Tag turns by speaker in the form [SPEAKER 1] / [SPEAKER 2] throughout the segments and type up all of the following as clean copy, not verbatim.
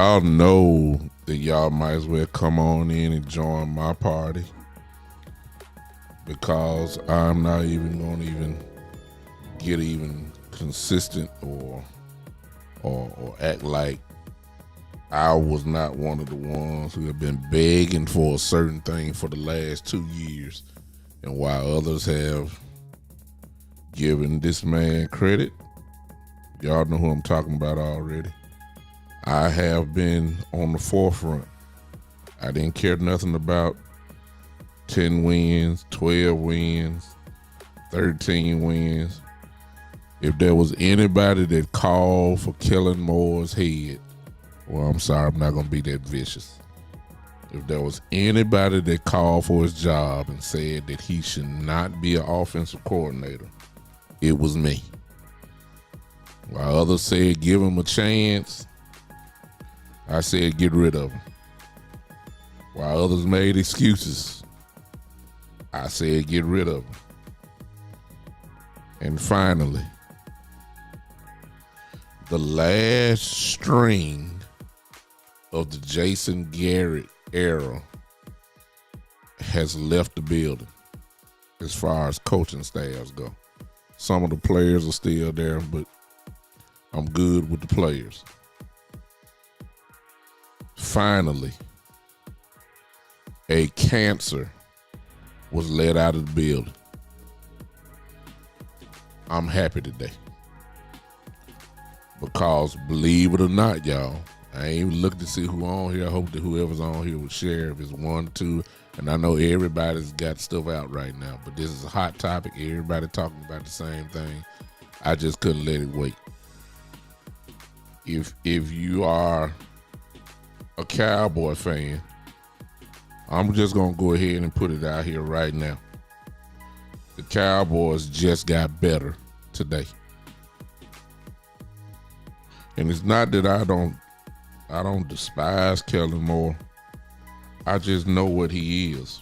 [SPEAKER 1] y'all know that y'all might as well come on in and join my party, because I'm not even going to even get even consistent or act like I was not one of the ones who have been begging for a certain thing for the last 2 years. And while others have given this man credit, y'all know who I'm talking about already, I have been on the forefront. I didn't care nothing about 10 wins, 12 wins, 13 wins. If there was anybody that called for Kellen Moore's head, well, I'm sorry, I'm not going to be that vicious. If there was anybody that called for his job and said that he should not be an offensive coordinator, it was me. While others said give him a chance, I said get rid of him. While others made excuses, I said get rid of him. And finally, the last string of the Jason Garrett era has left the building as far as coaching staffs go. Some of the players are still there, but I'm good with the players. Finally, a cancer was let out of the building. I'm happy today. Because believe it or not, y'all, I ain't even looking to see who on here. I hope that whoever's on here would share if it's 1, 2. And I know everybody's got stuff out right now, but this is a hot topic. Everybody talking about the same thing. I just couldn't let it wait. If you are a Cowboy fan, I'm just going to go ahead and put it out here right now. The Cowboys just got better today. And it's not that I don't despise Kellen Moore. I just know what he is.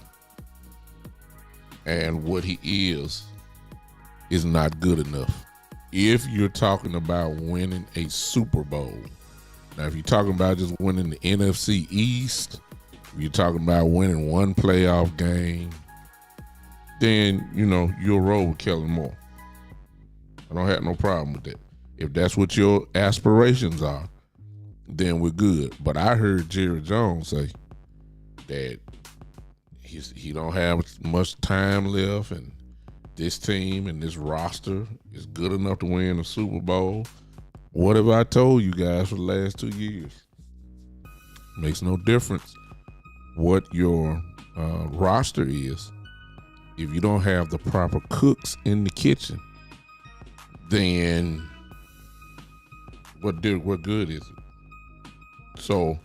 [SPEAKER 1] And what he is not good enough. If you're talking about winning a Super Bowl, now if you're talking about just winning the NFC East, if you're talking about winning one playoff game, then, you'll roll with Kellen Moore. I don't have no problem with that. If that's what your aspirations are, then we're good. But I heard Jerry Jones say that he don't have much time left, and this team and this roster is good enough to win a Super Bowl. What have I told you guys for the last 2 years? Makes no difference what your roster is. If you don't have the proper cooks in the kitchen, then what good is it? So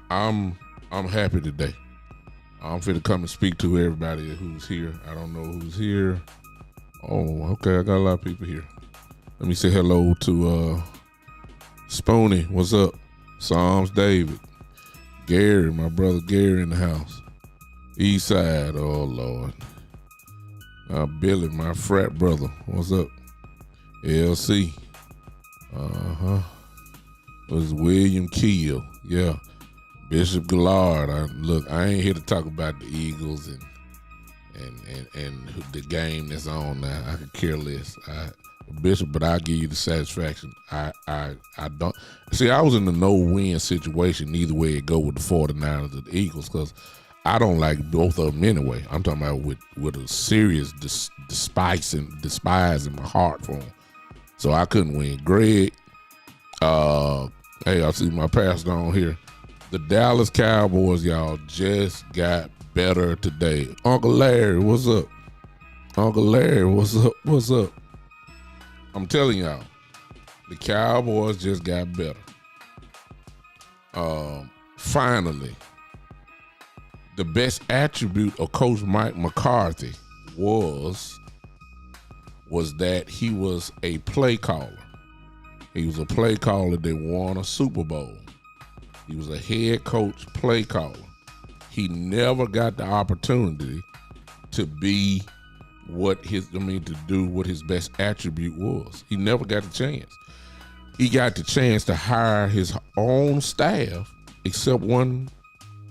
[SPEAKER 1] I'm happy today. I'm finna come and speak to everybody who's here. I don't know who's here. Oh, okay, I got a lot of people here. Let me say hello to Spoony. What's up? Psalms David. Gary, my brother Gary in the house. East Side, oh Lord. Billy, my frat brother. What's up? LC. Was William Keel. Yeah. Bishop Gillard. I ain't here to talk about the Eagles and the game that's on now. I could care less. Bishop, but I'll give you the satisfaction. I don't see. I was in the no-win situation either way it go with the 49ers or the Eagles, because I don't like both of them anyway. I'm talking about with a serious despise in my heart for them. So I couldn't win. Greg, hey, I see my pastor on here. The Dallas Cowboys, y'all, just got better today. Uncle Larry, what's up? Uncle Larry, what's up? What's up? I'm telling y'all, the Cowboys just got better. Finally, the best attribute of Coach Mike McCarthy was that he was a play caller. He was a play caller that won a Super Bowl. He was a head coach play caller. He never got the opportunity to be to do what his best attribute was. He never got a chance. he got the chance to hire his own staff except one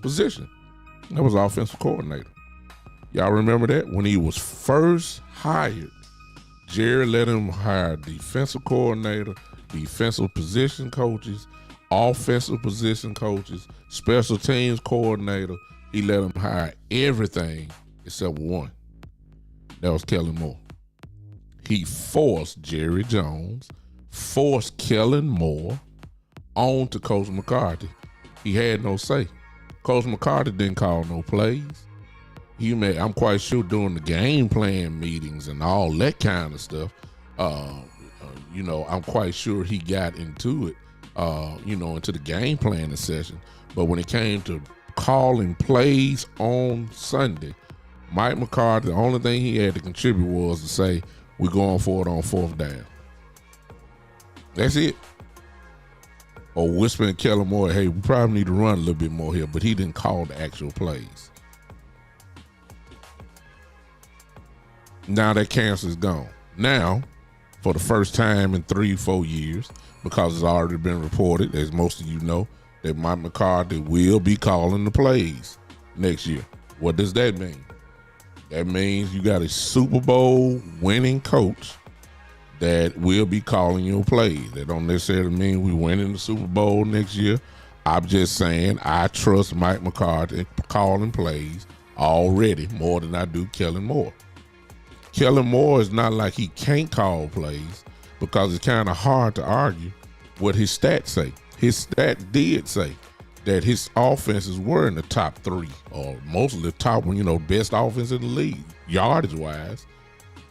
[SPEAKER 1] position. That was offensive coordinator. Y'all remember that? When he was first hired, Jerry let him hire defensive coordinator, defensive position coaches, offensive position coaches, special teams coordinator. He let him hire everything except one. That was Kellen Moore. He forced Jerry Jones, forced Kellen Moore on to Coach McCarthy. He had no say. Coach McCarthy didn't call no plays. I'm quite sure during the game plan meetings and all that kind of stuff, I'm quite sure he got into it, into the game planning session. But when it came to calling plays on Sunday, Mike McCarthy, the only thing he had to contribute was to say, we're going for it on 4th down. That's it. Or whispering Kellen Moore, hey, we probably need to run a little bit more here, but he didn't call the actual plays. Now that cancer is gone. Now, for the first time in 3-4 years, because it's already been reported, as most of you know, that Mike McCarthy will be calling the plays next year. What does that mean? That means you got a Super Bowl winning coach that will be calling your plays. That don't necessarily mean we win in the Super Bowl next year. I'm just saying I trust Mike McCarthy calling plays already more than I do Kellen Moore. Kellen Moore is not like he can't call plays, because it's kind of hard to argue what his stats say. His stats did say that his offenses were in the top 3, or mostly the top one, best offense in the league, yardage-wise.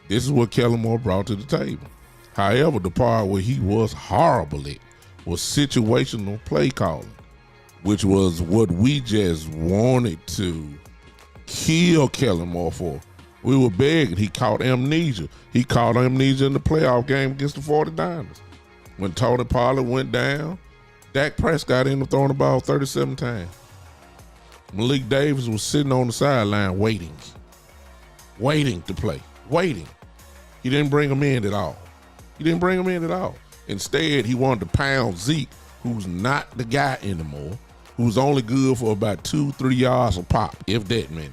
[SPEAKER 1] This is what Kellen Moore brought to the table. However, the part where he was horrible at was situational play calling, which was what we just wanted to kill Kellen Moore for. We were begging. He caught amnesia. He caught amnesia in the playoff game against the 49ers. When Tony Pollard went down, Dak Prescott ended up throwing the ball 37 times. Malik Davis was sitting on the sideline waiting to play, waiting. He didn't bring him in at all. Instead, he wanted to pound Zeke, who's not the guy anymore, who's only good for about 2-3 yards a pop, if that meant.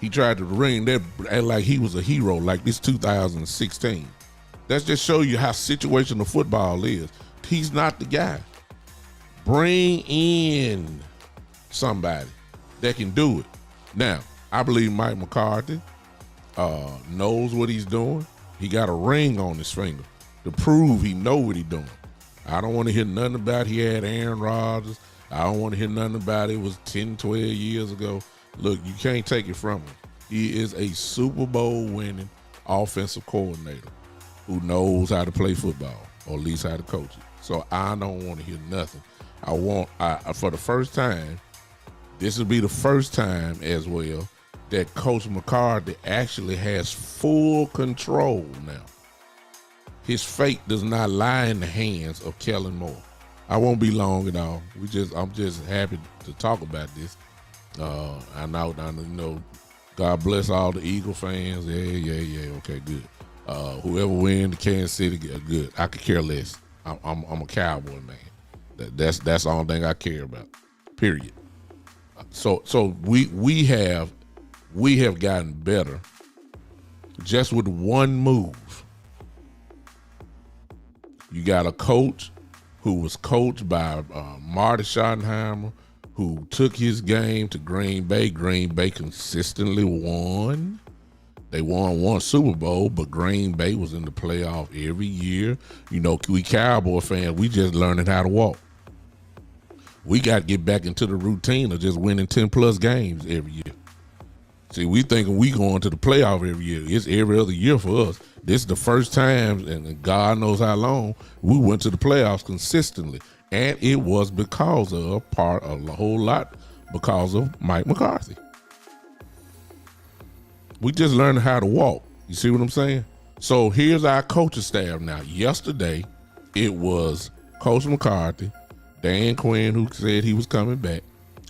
[SPEAKER 1] He tried to ring that like he was a hero, like this 2016. That's just show you how situational football is. He's not the guy. Bring in somebody that can do it. Now, I believe Mike McCarthy knows what he's doing. He got a ring on his finger to prove he know what he's doing. I don't want to hear nothing about he had Aaron Rodgers. I don't want to hear nothing about it was 10, 12 years ago. Look, you can't take it from him. He is a Super Bowl winning offensive coordinator who knows how to play football, or at least how to coach it. So I don't want to hear nothing. For the first time, this will be the first time as well that Coach McCarthy actually has full control now. His fate does not lie in the hands of Kellen Moore. I won't be long at all. I'm just happy to talk about this. I know, God bless all the Eagle fans. Yeah. Okay, good. Whoever wins the Kansas City, good. I could care less. I'm a Cowboy man. That's the only thing I care about. Period. So we have gotten better just with one move. You got a coach who was coached by Marty Schottenheimer, who took his game to Green Bay. Green Bay consistently won. They won one Super Bowl, but Green Bay was in the playoff every year. We Cowboy fans, we just learning how to walk. We got to get back into the routine of just winning 10-plus games every year. See, we thinking we going to the playoff every year. It's every other year for us. This is the first time, and God knows how long, we went to the playoffs consistently. And it was because of a whole lot because of Mike McCarthy. We just learned how to walk. You see what I'm saying? So here's our coaching staff now. Yesterday, it was Coach McCarthy, Dan Quinn, who said he was coming back,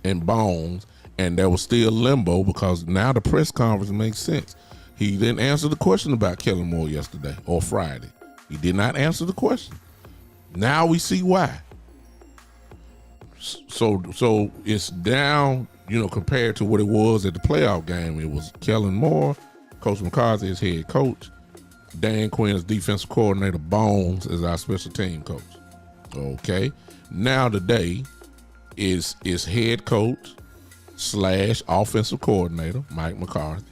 [SPEAKER 1] and Bones, and there was still limbo because now the press conference makes sense. He didn't answer the question about Kellen Moore yesterday or Friday. He did not answer the question. Now we see why. So it's down, compared to what it was at the playoff game. It was Kellen Moore, Coach McCarthy as head coach, Dan Quinn as defensive coordinator, Bones as our special team coach. Okay. Now today is head coach / offensive coordinator, Mike McCarthy,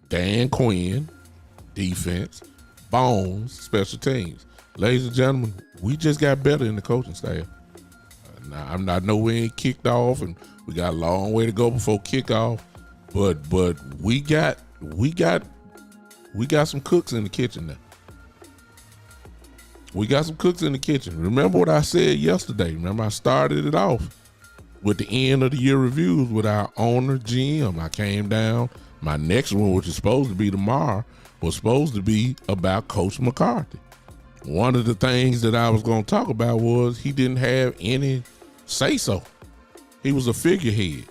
[SPEAKER 1] Dan Quinn, defense, Bones, special teams. Ladies and gentlemen, we just got better in the coaching staff. Now, I know we ain't kicked off, and we got a long way to go before kickoff, but we got some cooks in the kitchen now. We got some cooks in the kitchen. Remember what I said yesterday? Remember I started it off with the end of the year reviews with our owner, GM. I came down. My next one, which is supposed to be tomorrow, was supposed to be about Coach McCarthy. One of the things that I was going to talk about was he didn't have any say-so. He was a figurehead.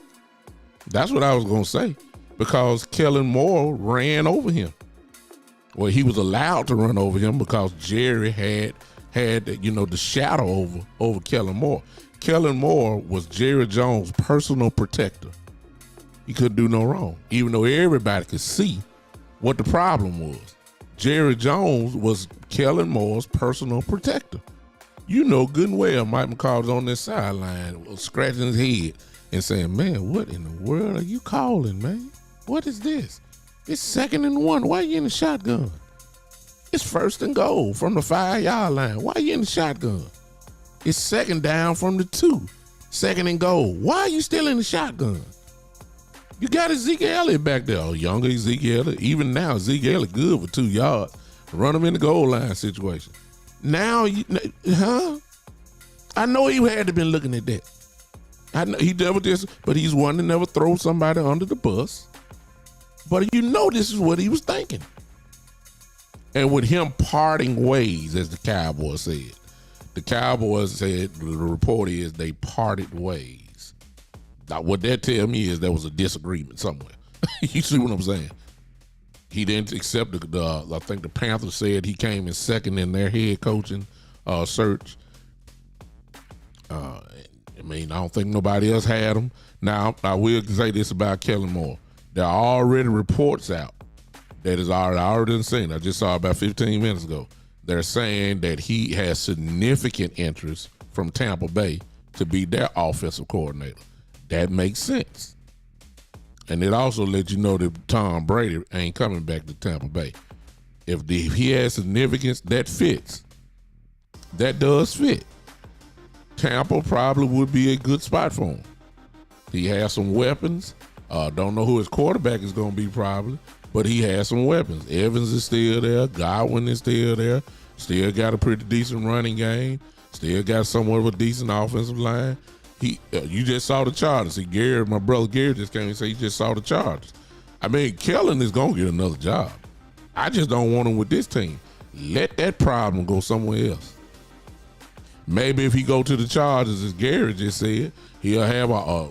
[SPEAKER 1] That's what I was going to say, because Kellen Moore ran over him. Well, he was allowed to run over him because Jerry had the shadow over Kellen Moore. Kellen Moore was Jerry Jones' personal protector. He couldn't do no wrong, even though everybody could see what the problem was. Jerry Jones was Kellen Moore's personal protector. You know good and well Mike McCarthy's on this sideline scratching his head and saying, man, what in the world are you calling, man? What is this? It's 2nd and 1. Why are you in the shotgun? It's 1st and goal from the 5-yard line. Why are you in the shotgun? It's 2nd down from the 2. 2nd and goal. Why are you still in the shotgun? You got Ezekiel Elliott back there. Oh, younger Ezekiel Elliott. Even now, Ezekiel Elliott good for 2 yards. Run him in the goal line situation. Now, I know he had to been looking at that. I know he never did, but he's one to never throw somebody under the bus. But this is what he was thinking. And with him parting ways, as the Cowboys said, the report is they parted ways. Now, what that tell me is there was a disagreement somewhere. You see what I'm saying? He didn't accept I think the Panthers said he came in second in their head coaching search. I don't think nobody else had him. Now, I will say this about Kellen Moore. There are already reports out that is already, I already seen. I just saw about 15 minutes ago. They're saying that he has significant interest from Tampa Bay to be their offensive coordinator. That makes sense. And it also lets you know that Tom Brady ain't coming back to Tampa Bay. If he has significance, that fits. That does fit. Tampa probably would be a good spot for him. He has some weapons. Don't know who his quarterback is going to be probably, but he has some weapons. Evans is still there. Godwin is still there. Still got a pretty decent running game. Still got somewhat of a decent offensive line. You just saw the Chargers. See, my brother Gary just came and said he just saw the Chargers. Kellen is going to get another job. I just don't want him with this team. Let that problem go somewhere else. Maybe if he go to the Chargers, as Gary just said, he'll have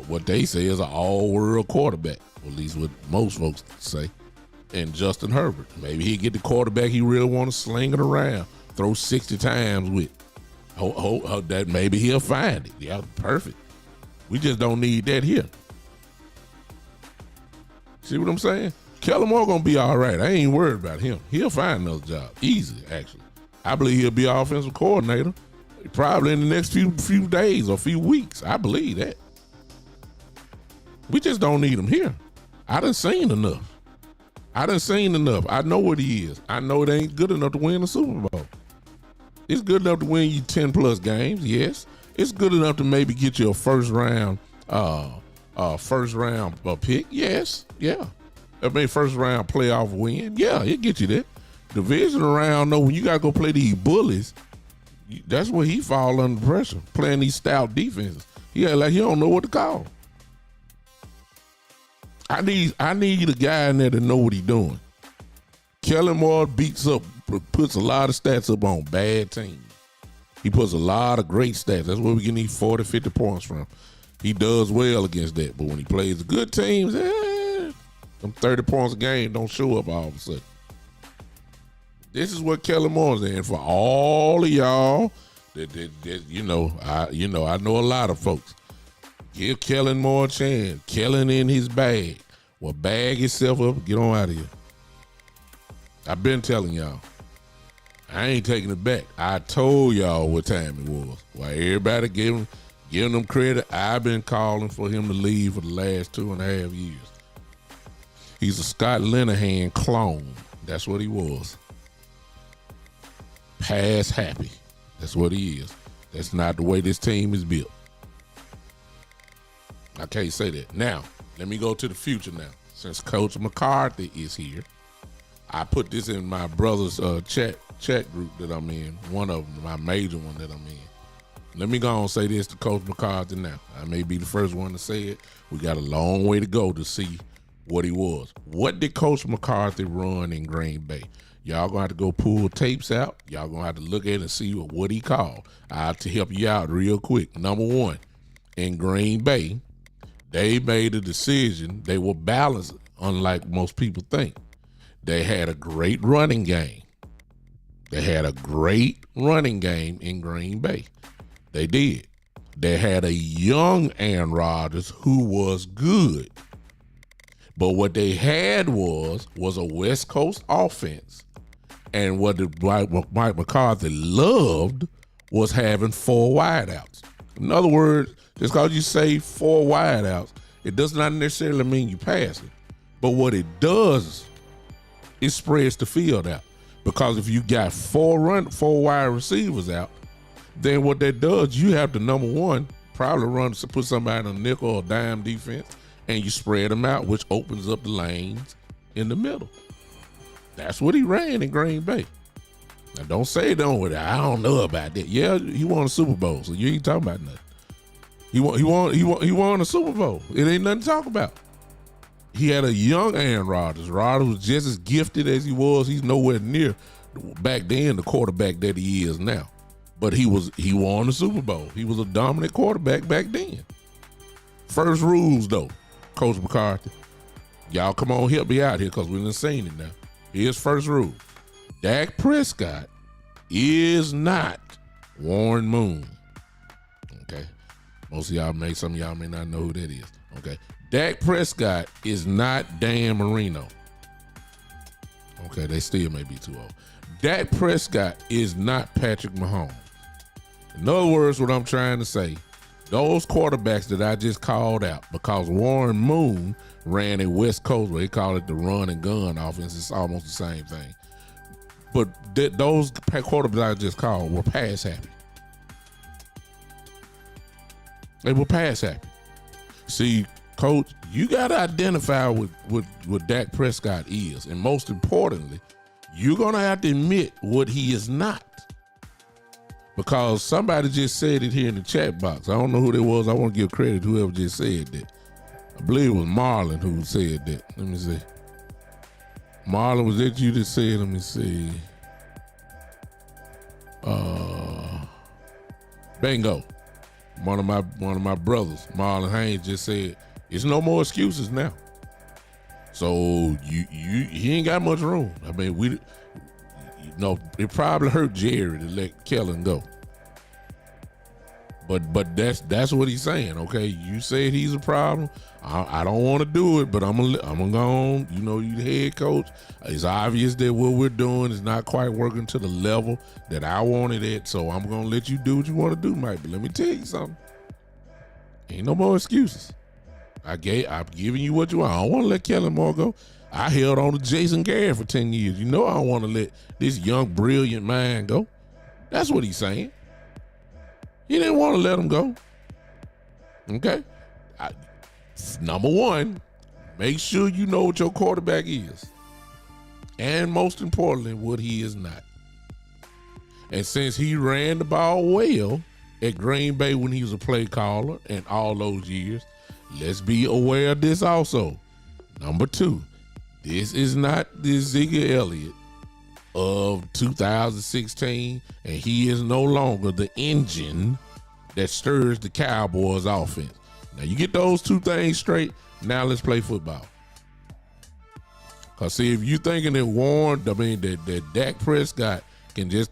[SPEAKER 1] what they say is an all-world quarterback, or at least what most folks say, and Justin Herbert. Maybe he'll get the quarterback he really want to sling it around, throw 60 times with. That maybe he'll find it. Yeah, perfect. We just don't need that here. See what I'm saying? Kellen Moore gonna be all right. I ain't worried about him. He'll find another job easily. Actually, I believe he'll be offensive coordinator probably in the next few days or few weeks. I believe that. We just don't need him here. I done seen enough. I know what he is. I know it ain't good enough to win the Super Bowl. It's good enough to win you 10 plus games, yes. It's good enough to maybe get you a first round pick, yes, yeah. First round playoff win, yeah, it get you that. Division round, though, when you gotta go play these bullies, that's where he fall under pressure, playing these stout defenses. He act like he don't know what to call. I need a guy in there to know what he's doing. Kellen Moore puts a lot of stats up on bad teams. He puts a lot of great stats. That's where we can need 40, 50 points from. He does well against that. But when he plays the good teams, them 30 points a game don't show up all of a sudden. This is what Kellen Moore's in for all of y'all. That I know a lot of folks. Give Kellen Moore a chance. Kellen in his bag. Well, bag yourself up. Get on out of here. I've been telling y'all. I ain't taking it back. I told y'all what time it was. While everybody giving them credit, I've been calling for him to leave for the last 2.5 years. He's a Scott Linehan clone. That's what he was. Pass happy. That's what he is. That's not the way this team is built. I can't say that. Now, let me go to the future now. Since Coach McCarthy is here, I put this in my brother's chat group that I'm in, one of them, my major one that I'm in. Let me go and say this to Coach McCarthy now. I may be the first one to say it. We got a long way to go to see what he was. What did Coach McCarthy run in Green Bay? Y'all gonna have to go pull tapes out. Y'all gonna have to look at it and see what he called. I'll to help you out real quick. Number one, in Green Bay, they made a decision. They were balanced, unlike most people think. They had a great running game. They had a great running game in Green Bay. They did. They had a young Aaron Rodgers who was good. But what they had was a West Coast offense. And what Mike McCarthy loved was having 4 wideouts. In other words, just because you say 4 wideouts, it does not necessarily mean you pass it. But what it does, it spreads the field out. Because if you got 4 wide receivers out, then what that does, you have to, number one, probably put somebody in a nickel or dime defense, and you spread them out, which opens up the lanes in the middle. That's what he ran in Green Bay. Now, don't say it on with it. I don't know about that. Yeah, he won a Super Bowl, so you ain't talking about nothing. He won a Super Bowl. It ain't nothing to talk about. He had a young Aaron Rodgers. Rodgers was just as gifted as he was. He's nowhere near back then the quarterback that he is now. But he won the Super Bowl. He was a dominant quarterback back then. First rules though, Coach McCarthy. Y'all come on, help me out here because we done seen it now. Here's first rule. Dak Prescott is not Warren Moon. Okay. Some of y'all may not know who that is. Okay. Dak Prescott is not Dan Marino. Okay, they still may be too old. Dak Prescott is not Patrick Mahomes. In other words, what I'm trying to say, those quarterbacks that I just called out, because Warren Moon ran a West Coast, where they call it the run and gun offense, it's almost the same thing. But those quarterbacks I just called were pass happy. They were pass happy. See, Coach, you got to identify what Dak Prescott is. And most importantly, you're going to have to admit what he is not. Because somebody just said it here in the chat box. I don't know who that was. I want to give credit to whoever just said that. I believe it was Marlon who said that. Let me see. Marlon, was that you that said? Let me see. Bingo. One of my brothers, Marlon Haynes, just said, "It's no more excuses now." So he ain't got much room. I mean, it probably hurt Jerry to let Kellen go. But that's what he's saying. Okay, you said he's a problem. I don't want to do it, but I'm gonna go on. You know, you the head coach. It's obvious that what we're doing is not quite working to the level that I wanted it. So I'm gonna let you do what you want to do, Mike. But let me tell you something. Ain't no more excuses. I'm giving you what you want. I don't want to let Kellen Moore go. I held on to Jason Garrett for 10 years. You know I don't want to let this young, brilliant man go. That's what he's saying. He didn't want to let him go. Okay? Number one, make sure you know what your quarterback is. And most importantly, what he is not. And since he ran the ball well at Green Bay when he was a play caller and all those years, let's be aware of this also. Number two, this is not the Ziggy Elliott of 2016, and he is no longer the engine that stirs the Cowboys offense. Now you get those two things straight, now let's play football. Cause see, if you thinking that that Dak Prescott can just,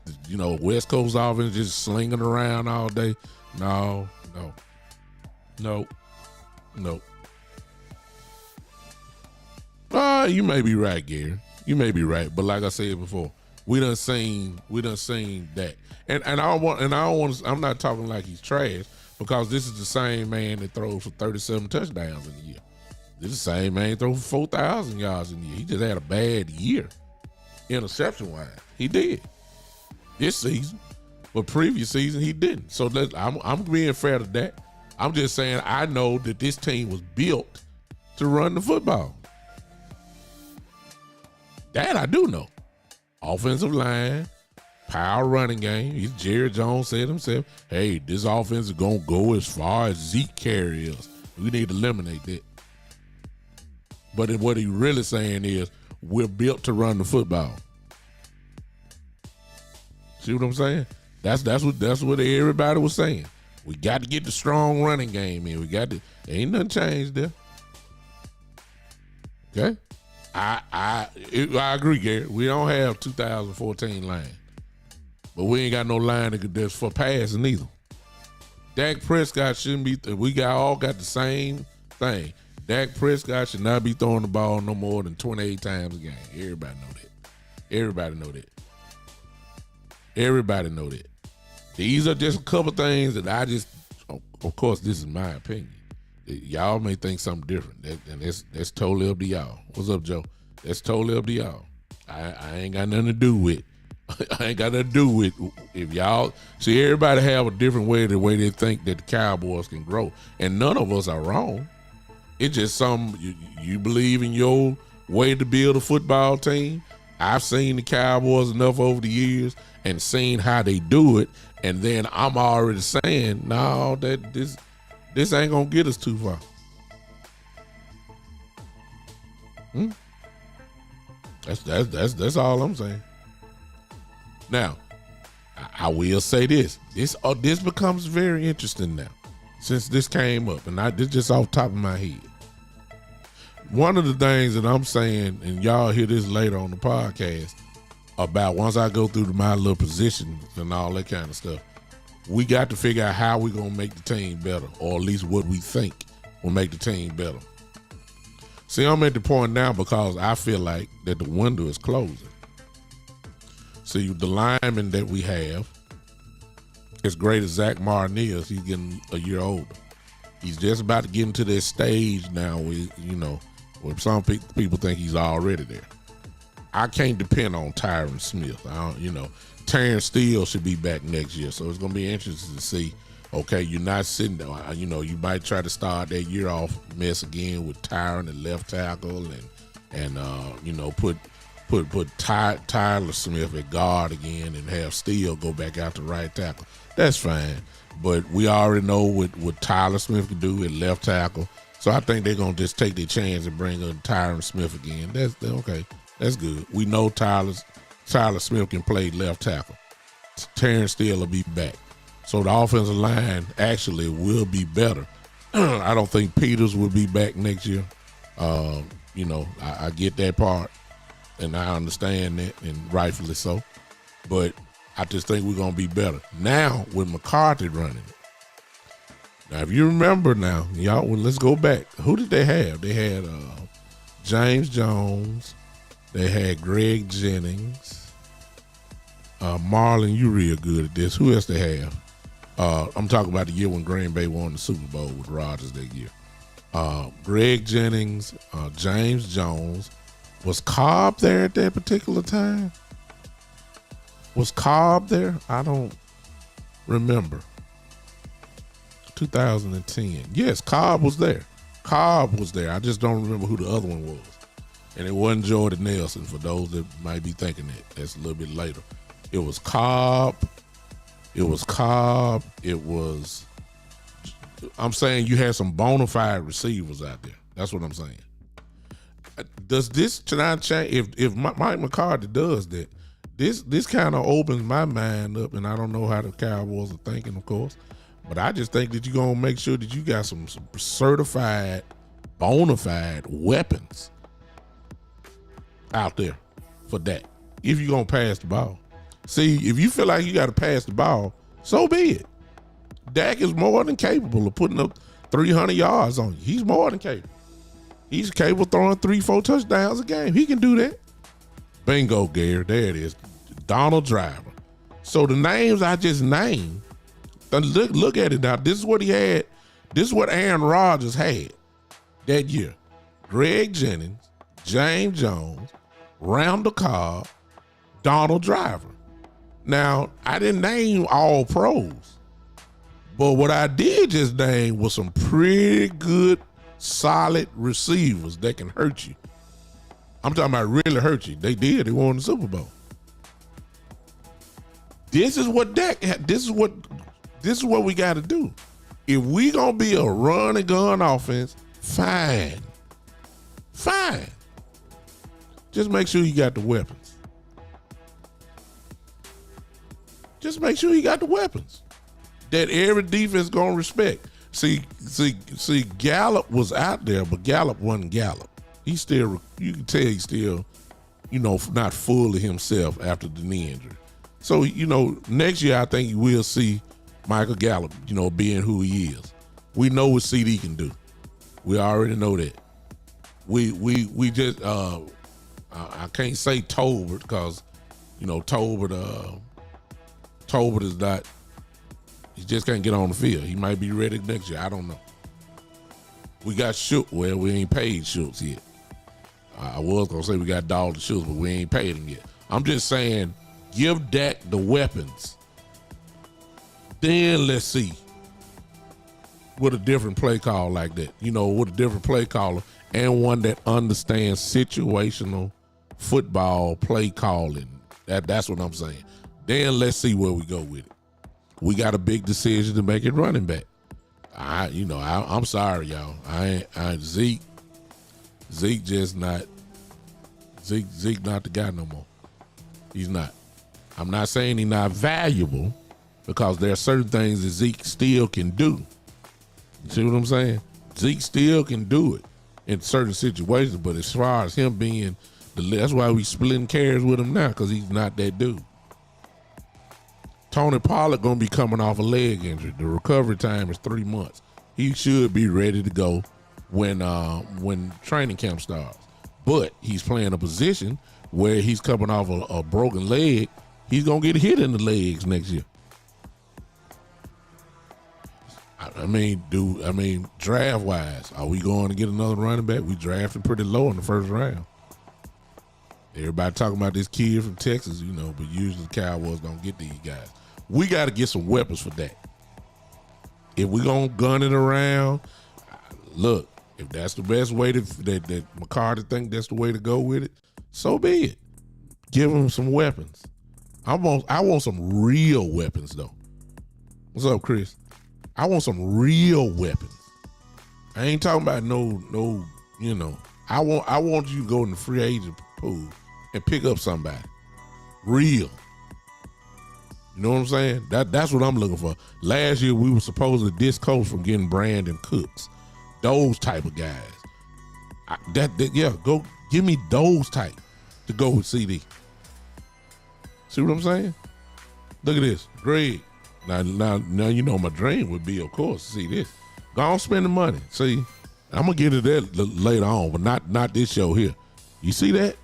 [SPEAKER 1] West Coast offense just slinging around all day, no. You may be right, Gary. You may be right, but like I said before, we done seen that, and I'm not talking like he's trash, because this is the same man that throws for 37 touchdowns in a year. This is the same man that throws for 4,000 yards in a year. He just had a bad year, interception wise. He did this season, but previous season he didn't. So I'm being fair to that. I'm just saying I know that this team was built to run the football. That I do know. Offensive line, power running game. Jerry Jones said himself, hey, this offense is going to go as far as Zeke carries us. We need to eliminate that. But what he really saying is we're built to run the football. See what I'm saying? That's what everybody was saying. We got to get the strong running game in. Ain't nothing changed there. Okay? I agree, Gary. We don't have 2014 line. But we ain't got no line that's for passing either. Dak Prescott shouldn't be. We all got the same thing. Dak Prescott should not be throwing the ball no more than 28 times a game. Everybody know that. Everybody know that. These are just a couple things that of course, this is my opinion. Y'all may think something different, and that's totally up to y'all. What's up, Joe? That's totally up to y'all. I ain't got nothing to do with. I ain't got nothing to do with if y'all see. Everybody have a different way, the way they think that the Cowboys can grow, and none of us are wrong. It's just you believe in your way to build a football team. I've seen the Cowboys enough over the years and seen how they do it, and then I'm already saying, no, that this ain't gonna get us too far. That's all I'm saying. Now, I will say this. This becomes very interesting now, since this came up, and this just off the top of my head. One of the things that I'm saying, and y'all hear this later on the podcast, about once I go through my little positions and all that kind of stuff, we got to figure out how we're going to make the team better, or at least what we think will make the team better. See, I'm at the point now because I feel like that the window is closing. See, the lineman that we have, as great as Zach Martin is, he's getting a year older. He's just about to get into that stage now where some people think he's already there. I can't depend on Tyron Smith. Terrence Steele should be back next year, so it's going to be interesting to see. Okay, you're not sitting there. You might try to start that year off mess again with Tyron at left tackle, and put Tyler Smith at guard again, and have Steele go back out to right tackle. That's fine, but we already know what Tyler Smith can do at left tackle. So I think they're gonna just take their chance and bring in Tyron Smith again. That's okay. That's good. We know Tyler Smith can play left tackle. Terrence Steele will be back. So the offensive line actually will be better. I don't think Peters will be back next year. I get that part, and I understand that, and rightfully so. But I just think we're going to be better. Now, with McCarthy running it. Now, if you remember now, y'all, let's go back. Who did they have? They had James Jones. They had Greg Jennings. Marlon, you real good at this. Who else they have? I'm talking about the year when Green Bay won the Super Bowl with Rodgers that year. Greg Jennings, James Jones. Was Cobb there at that particular time? Was Cobb there? I don't remember. 2010. Yes, Cobb was there. I just don't remember who the other one was. And it wasn't Jordan Nelson, for those that might be thinking that. That's a little bit later. It was Cobb. I'm saying you had some bona fide receivers out there. That's what I'm saying. Does this tonight change? If Mike McCarthy does that, this kind of opens my mind up, and I don't know how the Cowboys are thinking, of course, but I just think that you're gonna make sure that you got some certified, bona fide weapons. out there for Dak if you're going to pass the ball. See, if you feel like you got to pass the ball, so be it. Dak is more than capable of putting up 300 yards on you. He's more than capable. He's capable of throwing 3-4 touchdowns a game. He can do that. Bingo, Gary. There it is. Donald Driver. So the names I just named, look at it now. This is what he had. This is what Aaron Rodgers had that year. Greg Jennings, James Jones, Randall Cobb, Donald Driver. Now, I didn't name all pros, but what I did just name was some pretty good, solid receivers that can hurt you. I'm talking about really hurt you. They did. They won the Super Bowl. This is what Dak had. This is what we got to do. If we gonna be a run and gun offense, fine. Just make sure you got the weapons. Just make sure you got the weapons that every defense gonna respect. See, Gallup was out there, but Gallup wasn't Gallup. He still, you can tell he's still, not fully himself after the knee injury. So, next year I think you will see Michael Gallup, being who he is. We know what CD can do. We already know that. We just I can't say Tolbert because Tolbert is not. He just can't get on the field. He might be ready next year. I don't know. We got Schultz. Well, we ain't paid Schultz yet. I was gonna say we got Dalton Schultz, but we ain't paid him yet. I'm just saying, give Dak the weapons. Then let's see with a different play call like that. With a different play caller and one that understands situational football play calling. That's what I'm saying. Then let's see where we go with it. We got a big decision to make it running back. I'm sorry, y'all. Zeke just not. Zeke not the guy no more. He's not. I'm not saying he's not valuable because there are certain things that Zeke still can do. You see what I'm saying? Zeke still can do it in certain situations, but as far as him being that's why we splitting carries with him now, because he's not that dude. Tony Pollard gonna be coming off a leg injury. The recovery time is 3 months. He should be ready to go when training camp starts. But he's playing a position where he's coming off a broken leg. He's gonna get hit in the legs next year. Draft wise, are we going to get another running back? We drafted pretty low in the first round. Everybody talking about this kid from Texas, but usually the Cowboys don't get these guys. We got to get some weapons for that. If we gonna gun it around, look, if that's the best way that McCarthy think that's the way to go with it, so be it. Give him some weapons. I want some real weapons though. What's up, Chris? I want some real weapons. I ain't talking about no. I want you to go in the free agent pool and pick up somebody real. You know what I'm saying? That's what I'm looking for. Last year we were supposed to discoast from getting Brandon Cooks, those type of guys. Go give me those type to go with CD. See what I'm saying? Look at this, Greg. Now my dream would be, of course, to see this. Go on, spend the money. See, I'm gonna get to that later on, but not this show here. You see that?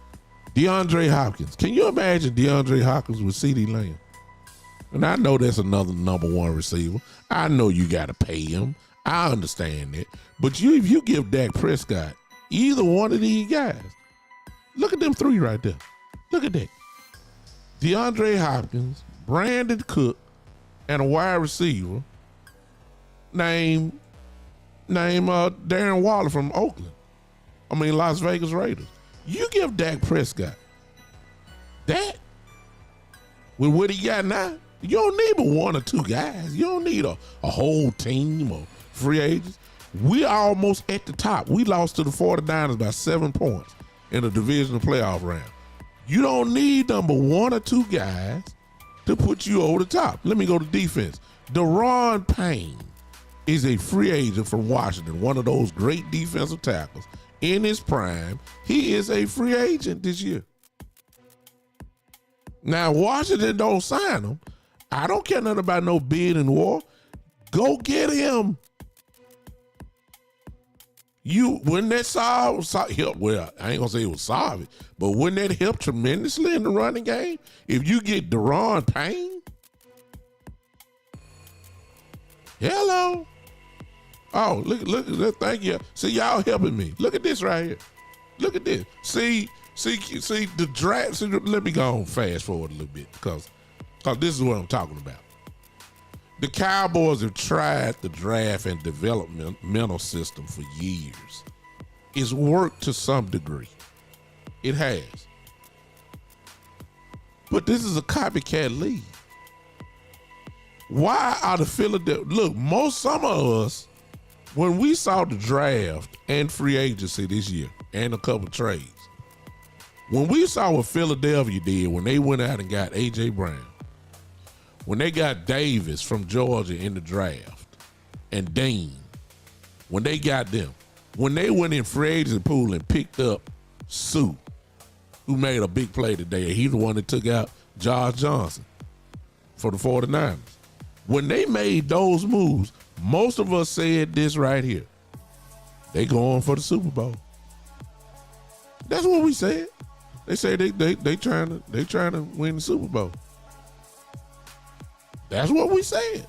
[SPEAKER 1] DeAndre Hopkins. Can you imagine DeAndre Hopkins with CD Lamb? And I know that's another number one receiver. I know you got to pay him. I understand that. But if you give Dak Prescott either one of these guys, look at them three right there. Look at that. DeAndre Hopkins, Brandon Cook, and a wide receiver named Darren Waller from Las Vegas Raiders. You give Dak Prescott that with what he got now, you don't need but one or two guys. You don't need a whole team or free agents. We almost at the top. We lost to the 49ers by 7 points in the divisional playoff round. You don't need number one or two guys to put you over the top. Let me go to defense. Daron Payne is a free agent from Washington, one of those great defensive tackles. in his prime. He is a free agent this year. Now, Washington don't sign him. I don't care nothing about no bid and war. Go get him. Wouldn't that help? Well, I ain't gonna say it would solve it, but wouldn't that help tremendously in the running game? If you get Daron Payne? Hello. Oh, look, thank you. See, y'all helping me. Look at this right here. Look at this. See the draft. See, let me go on fast forward a little bit because this is what I'm talking about. The Cowboys have tried the draft and developmental system for years. It's worked to some degree. It has. But this is a copycat league. Why are the Philadelphia... Look, some of us, when we saw the draft and free agency this year and a couple trades, when we saw what Philadelphia did when they went out and got A.J. Brown, when they got Davis from Georgia in the draft, and Dean, when they got them, when they went in free agency pool and picked up Sue, who made a big play today, he's the one that took out Josh Johnson for the 49ers. When they made those moves, most of us said this right here. They going for the Super Bowl. That's what we said. They say they trying to win the Super Bowl. That's what we said.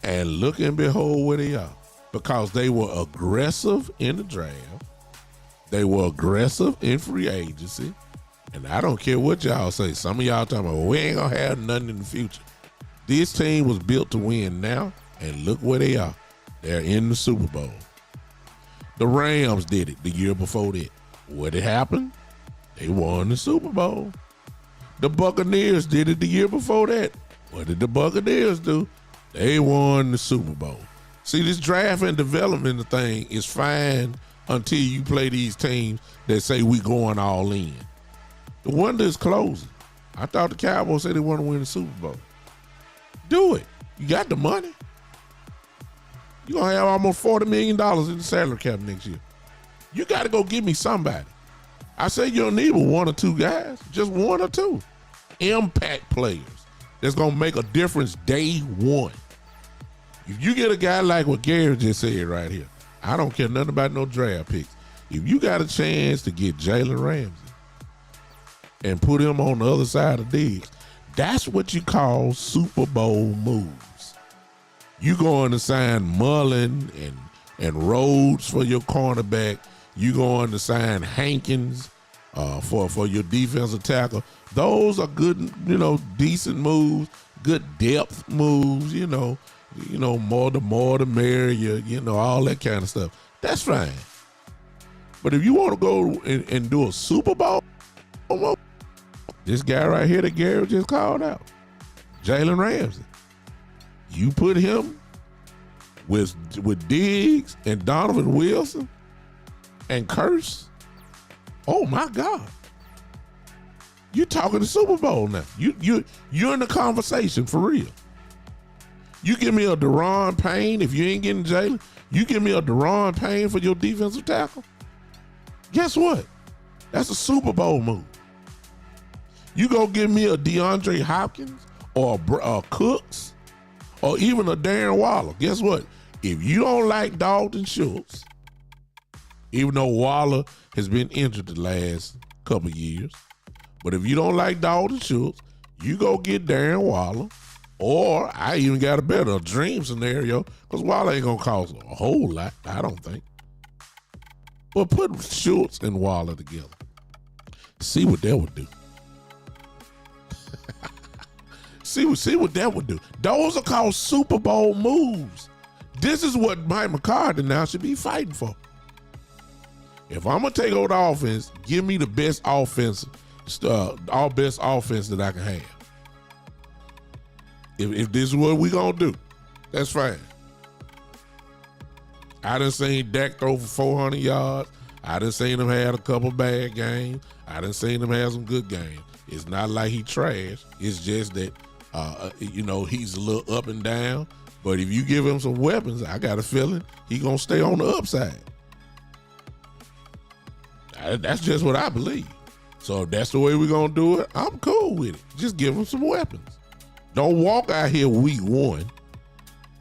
[SPEAKER 1] And look and behold where they are. Because they were aggressive in the draft. They were aggressive in free agency. And I don't care what y'all say. Some of y'all talking about, we ain't going to have nothing in the future. This team was built to win now. And look where they are. They're in the Super Bowl. The Rams did it the year before that. What had happened? They won the Super Bowl. The Buccaneers did it the year before that. What did the Buccaneers do? They won the Super Bowl. See, this draft and development thing is fine until you play these teams that say we going all in. The window is closing. I thought the Cowboys said they want to win the Super Bowl. Do it. You got the money. You're going to have almost $40 million in the salary cap next year. You got to go get me somebody. I say you don't need but one or two guys. Just one or two. Impact players that's going to make a difference day one. If you get a guy like what Gary just said right here, I don't care nothing about no draft picks. If you got a chance to get Jalen Ramsey and put him on the other side of Diggs, that's what you call Super Bowl moves. You going to sign Mullen and Rhodes for your cornerback. You going to sign Hankins for your defensive tackle. Those are good, decent moves, good depth moves, more the merrier, all that kind of stuff. That's fine. But if you want to go and do a Super Bowl, this guy right here that Gary just called out, Jalen Ramsey, you put him with Diggs and Donovan Wilson and Curse, oh my God. You're talking the Super Bowl now. You're in the conversation for real. You give me a Daron Payne, if you ain't getting Jalen, you give me a Daron Payne for your defensive tackle. Guess what? That's a Super Bowl move. You go give me a DeAndre Hopkins or a Cooks or even a Darren Waller. Guess what? If you don't like Dalton Schultz, even though Waller has been injured the last couple years, but if you don't like Dalton Schultz, you go get Darren Waller, or I even got a better dream scenario because Waller ain't going to cost a whole lot, I don't think. But put Schultz and Waller together. See what that would do. See what that would do. Those are called Super Bowl moves. This is what Mike McCarthy now should be fighting for. If I'm going to take over the offense, give me the best offense, best offense that I can have. If this is what we going to do, that's fine. I done seen Dak throw for 400 yards. I done seen him have a couple bad games. I done seen him have some good games. It's not like he trash. It's just that, he's a little up and down. But if you give him some weapons, I got a feeling he going to stay on the upside. That's just what I believe. So if that's the way we're going to do it, I'm cool with it. Just give them some weapons. Don't walk out here week one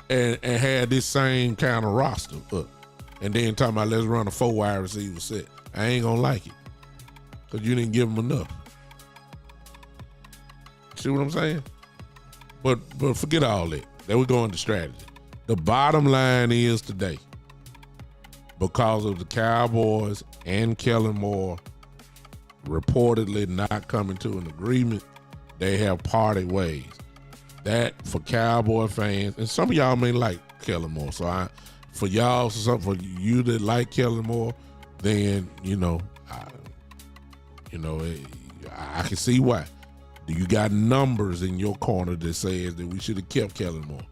[SPEAKER 1] and have this same kind of roster up. And then talking about let's run a 4 wide receiver set. I ain't going to like it because you didn't give them enough. See what I'm saying? But forget all that. Then we go into strategy. The bottom line is today, because of the Cowboys and Kellen Moore reportedly not coming to an agreement, they have parted ways. That for Cowboy fans, and some of y'all may like Kellen Moore, so for y'all, for you that like Kellen Moore, then I can see why. Do you got numbers in your corner that says that we should have kept Kellen Moore?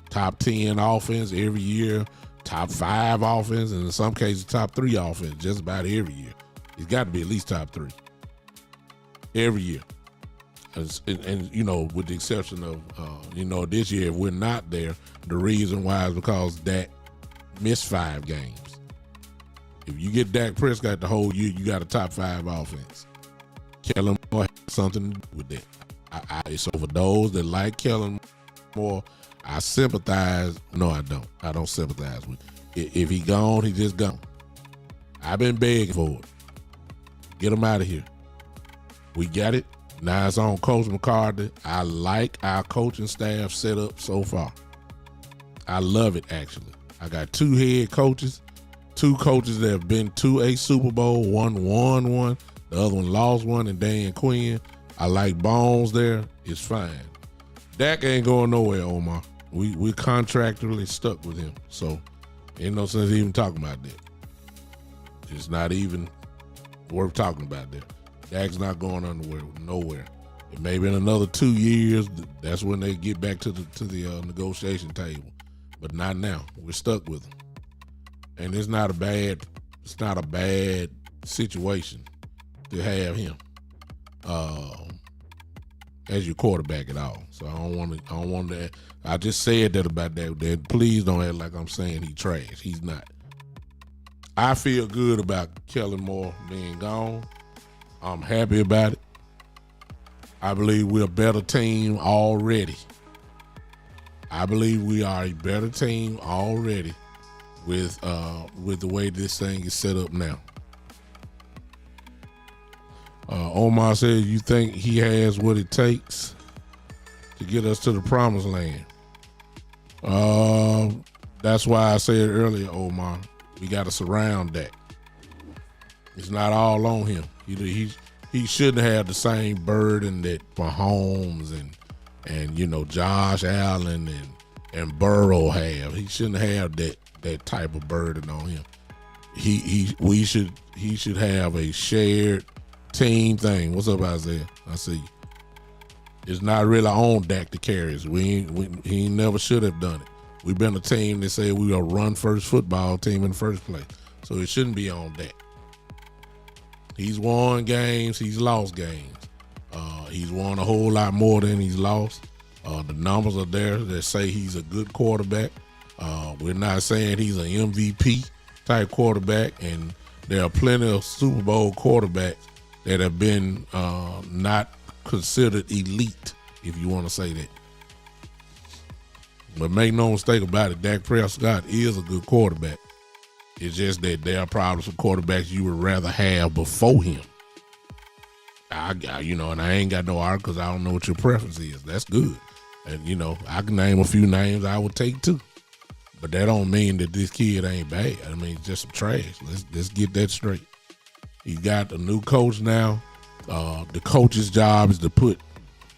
[SPEAKER 1] Top 10 offense every year, top 5 offense, and in some cases top 3 offense just about every year. He's got to be at least top 3 every year. And with the exception of, this year, if we're not there, the reason why is because Dak missed 5 games. If you get Dak Prescott the whole year, you got a top 5 offense. Kellen Moore has something to do with that. So for those that like Kellen Moore, I sympathize. No, I don't. I don't sympathize with it. If he gone, he just gone. I've been begging for it. Get him out of here. We got it. Now it's on Coach McCarthy. I like our coaching staff set up so far. I love it, actually. I got 2 head coaches, 2 coaches that have been to a Super Bowl. One won one, the other one lost one, and Dan Quinn. I like Bones there. It's fine. Dak ain't going nowhere, Omar. We contractually stuck with him, so ain't no sense even talking about that. It's not even worth talking about that. Dak's not going nowhere. And maybe in another 2 years, that's when they get back to the negotiation table. But not now. We're stuck with him, and it's not a bad situation to have him as your quarterback at all. So I don't want to. I just said that about that. Please don't act like I'm saying he trash. He's not. I feel good about Kellen Moore being gone. I'm happy about it. I believe we're a better team already. I believe we are a better team already with the way this thing is set up now. Omar said, you think he has what it takes to get us to the promised land? That's why I said earlier, Omar, we got to surround that. It's not all on him. He shouldn't have the same burden that Mahomes and Josh Allen and Burrow have. He shouldn't have that type of burden on him. He should have a shared team thing. What's up, Isaiah? I see you. It's not really on Dak to carry us. He never should have done it. We've been a team that said we are a run-first football team in the first place. So it shouldn't be on Dak. He's won games. He's lost games. He's won a whole lot more than he's lost. The numbers are there that say he's a good quarterback. We're not saying he's an MVP type quarterback, and there are plenty of Super Bowl quarterbacks that have been not considered elite, if you want to say that. But make no mistake about it, Dak Prescott is a good quarterback. It's just that there are problems with quarterbacks you would rather have before him. And I ain't got no argument because I don't know what your preference is. That's good. And, I can name a few names I would take too. But that don't mean that this kid ain't bad. I mean, just some trash. Let's get that straight. He's got a new coach now. The coach's job is to put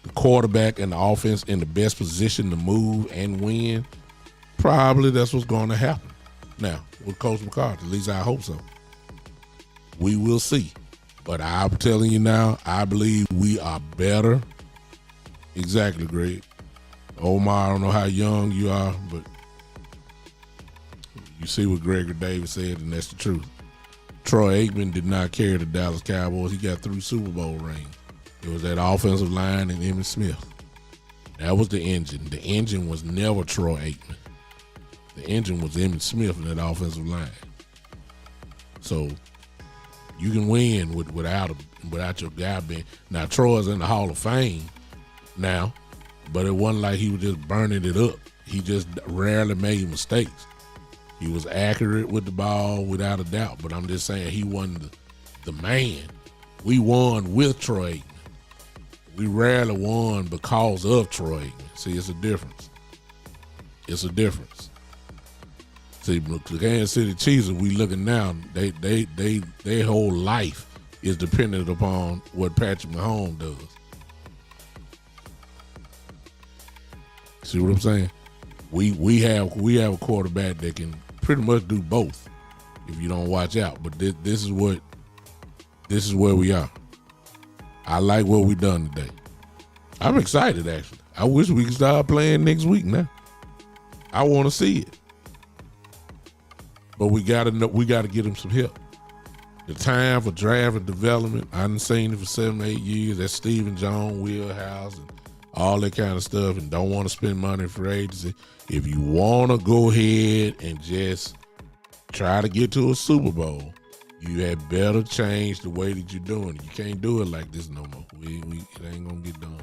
[SPEAKER 1] the quarterback and the offense in the best position to move and win. Probably that's what's going to happen. Now, with Coach McCarthy, at least I hope so. We will see. But I'm telling you now, I believe we are better. Exactly, Greg. Omar, I don't know how young you are, but you see what Gregory Davis said, and that's the truth. Troy Aikman did not carry the Dallas Cowboys. He got 3 Super Bowl rings. It was that offensive line and Emmitt Smith. That was the engine. The engine was never Troy Aikman. The engine was Emmitt Smith in that offensive line. So You can win without your guy being. Now Troy's in the Hall of Fame now, but it wasn't like he was just burning it up. He just rarely made mistakes. He was accurate with the ball without a doubt, but I'm just saying he wasn't the man. We won with Troy Aikman. We rarely won because of Troy Aikman. See, it's a difference. It's a difference. See, the Kansas City Chiefs, we looking now, their whole life is dependent upon what Patrick Mahomes does. See what I'm saying? We have a quarterback that can pretty much do both if you don't watch out. But this is where we are. I like what we done today. I'm excited actually. I wish we could start playing next week now. I want to see it. But we gotta get him some help. The time for draft and development, I done seen it for 7-8 years. That's Stephen Jones, Wheelhouse, and all that kind of stuff, and don't want to spend money for agency. If you want to go ahead and just try to get to a Super Bowl, you had better change the way that you're doing it. You can't do it like this no more. It ain't gonna get done.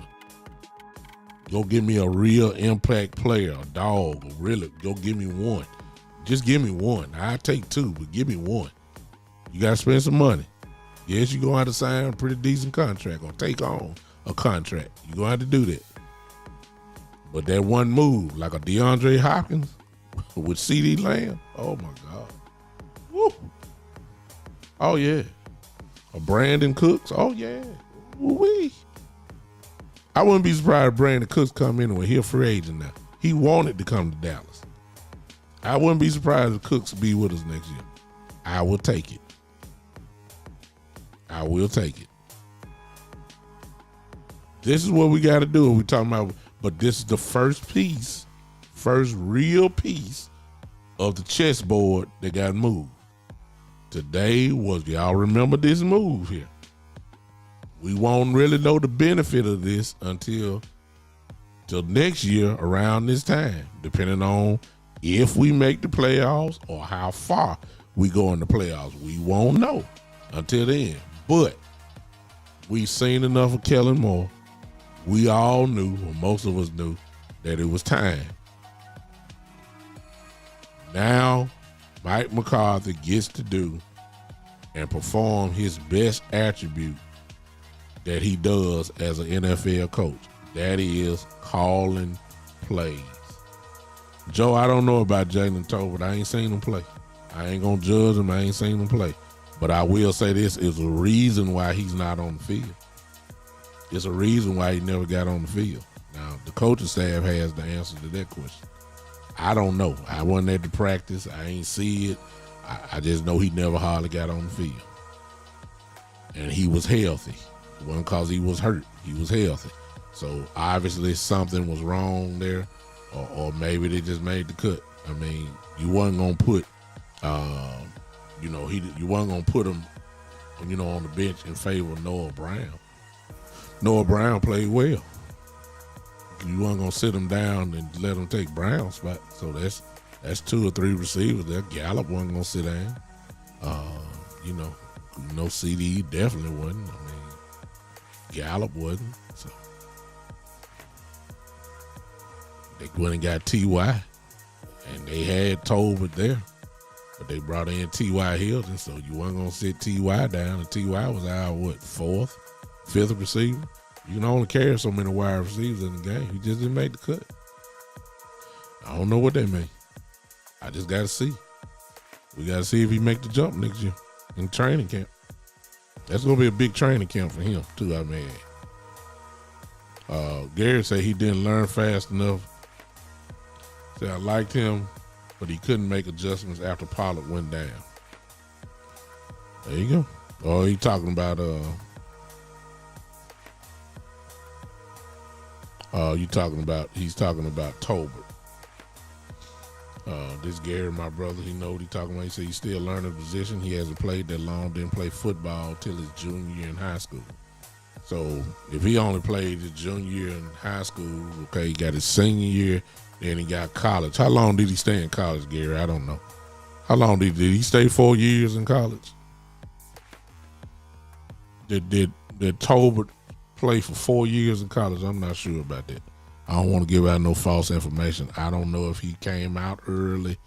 [SPEAKER 1] Go give me a real impact player, a dog, really. Go give me one. Just give me one. I'll take two, but give me one. You got to spend some money. Yes, you're going to have to sign a pretty decent contract or take on a contract. You're going to have to do that. But that one move, like a DeAndre Hopkins with CeeDee Lamb, oh, my God. Woo. Oh, yeah. A Brandon Cooks, oh, yeah. Woo-wee. I wouldn't be surprised if Brandon Cooks come in and he's a free agent now. He wanted to come to Dallas. I wouldn't be surprised if Cooks be with us next year. I will take it. I will take it. This is what we got to do. We're talking about, but this is the first real piece of the chessboard that got moved. Today was, y'all remember this move here. We won't really know the benefit of this until next year around this time, depending on if we make the playoffs or how far we go in the playoffs. We won't know until then. But we've seen enough of Kellen Moore. We all knew, or most of us knew, that it was time. Now, Mike McCarthy gets to do and perform his best attribute that he does as an NFL coach. That is calling plays. Joe, I don't know about Jalen Tolbert. I ain't seen him play. I ain't going to judge him. I ain't seen him play. But I will say this is a reason why he's not on the field. It's a reason why he never got on the field. Now, the coaching staff has the answer to that question. I don't know. I wasn't at the practice. I ain't see it. I just know he never hardly got on the field. And he was healthy. It wasn't because he was hurt. He was healthy. So, obviously, something was wrong there. Or maybe they just made the cut. I mean, you wasn't gonna put, you wasn't gonna put him, on the bench in favor of Noah Brown. Noah Brown played well. You wasn't gonna sit him down and let him take Brown's spot. So that's 2 or 3 receivers there. Gallup wasn't gonna sit down. CD definitely wasn't. I mean, Gallup wasn't. So. They went and got T.Y. and they had Tolbert there, but they brought in T.Y. Hilton, so you weren't going to sit T.Y. down, and T.Y. was our, 4th, 5th receiver? You can only carry so many wide receivers in the game. He just didn't make the cut. I don't know what that means. I just got to see. We got to see if he make the jump next year in training camp. That's going to be a big training camp for him, too, I mean. Gary said he didn't learn fast enough. Said I liked him, but he couldn't make adjustments after Pollard went down. There you go. Oh, he's talking about he's talking about Tolbert. This Gary, my brother, he know what he's talking about. He said he's still learning the position. He hasn't played that long, didn't play football till his junior year in high school. So if he only played his junior year in high school, okay, he got his senior year, then he got college. How long did he stay in college, Gary? I don't know. How long did he stay 4 years in college? Did Tolbert play for 4 years in college? I'm not sure about that. I don't want to give out no false information. I don't know if he came out early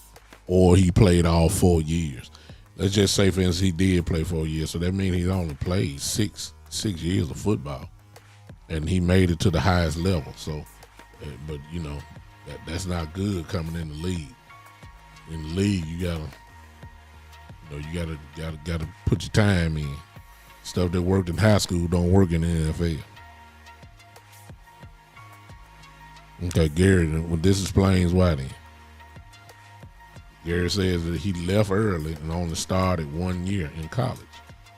[SPEAKER 1] or he played all 4 years. Let's just say, for instance, he did play 4 years, so that means he only played six years of football, and he made it to the highest level. So, but that's not good coming in the league. In the league, you gotta put your time in. Stuff that worked in high school don't work in the NFL. Okay, Gary, well, this explains why then. Gary says that he left early and only started 1 year in college.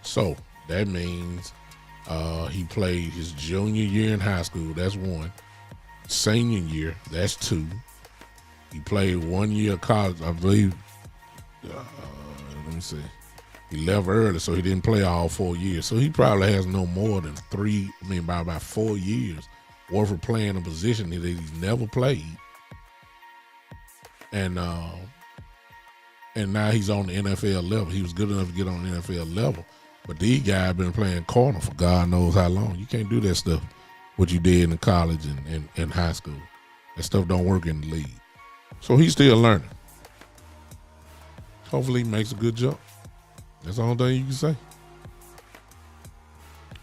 [SPEAKER 1] So that means he played his junior year in high school, that's 1. Senior year, that's 2. He played 1 year of college, I believe. Let me see. He left early, so he didn't play all 4 years. So he probably has no more than by about 4 years worth of playing a position that he's never played. And now he's on the NFL level. He was good enough to get on the NFL level. But these guys been playing corner for God knows how long. You can't do that stuff, what you did in college and high school. That stuff don't work in the league. So he's still learning. Hopefully he makes a good jump. That's the only thing you can say.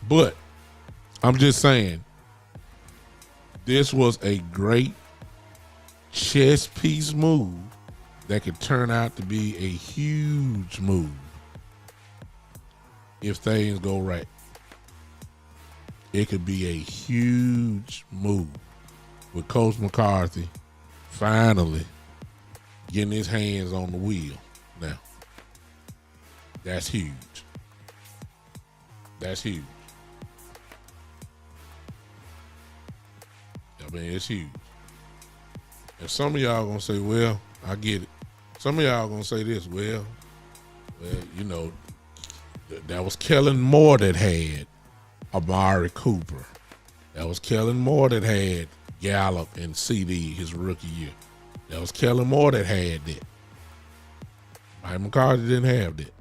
[SPEAKER 1] But I'm just saying, this was a great chess piece move that could turn out to be a huge move if things go right. It could be a huge move with Coach McCarthy finally getting his hands on the wheel now. That's huge. That's huge. I mean, it's huge. And some of y'all gonna say, well, I get it. Some of y'all gonna say this, well, that was Kellen Moore that had Amari Cooper. That was Kellen Moore that had Gallup and CD his rookie year. That was Kellen Moore that had that. Mike McCarthy didn't have that.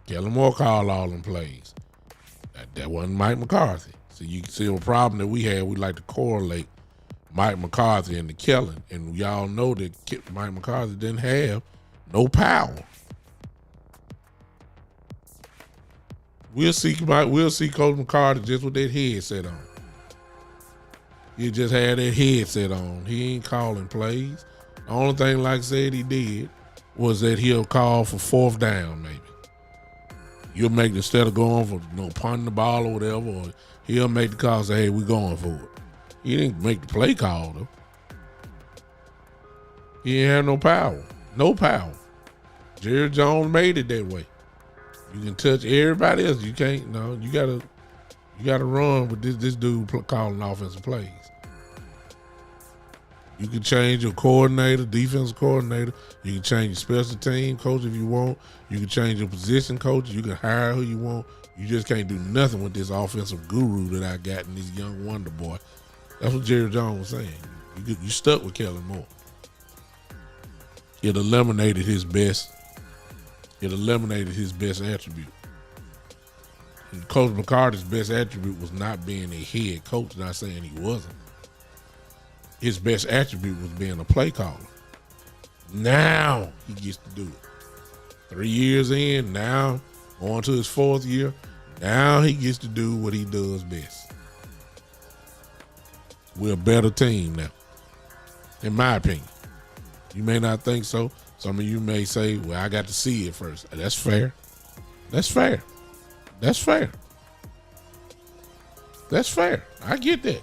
[SPEAKER 1] Kellen Moore called all them plays. That wasn't Mike McCarthy. So you can see the problem that we had. We like to correlate Mike McCarthy and the Kellen, and y'all know that Mike McCarthy didn't have no power. We'll see Coach McCarthy just with that headset on. He just had that headset on. He ain't calling plays. The only thing, like I said, he did was that he'll call for 4th down, maybe. You'll make, instead of going for punting the ball or whatever, or he'll make the call, say, hey, we're going for it. He didn't make the play call, though. He didn't have no power. No power. Jerry Jones made it that way. You can touch everybody else. You can't, you gotta run with this dude calling offensive plays. You can change your coordinator, defensive coordinator. You can change your special team coach if you want. You can change your position coach. You can hire who you want. You just can't do nothing with this offensive guru that I got in this young wonder boy. That's what Jerry Jones was saying. You stuck with Kellen Moore. It eliminated his best attribute. And Coach McCarthy's best attribute was not being a head coach, not saying he wasn't. His best attribute was being a play caller. Now he gets to do it. 3 years in, now on to his 4th year, now he gets to do what he does best. We're a better team now, in my opinion. You may not think so. Some of you may say, well, I got to see it first. That's fair. That's fair. That's fair. That's fair. I get that.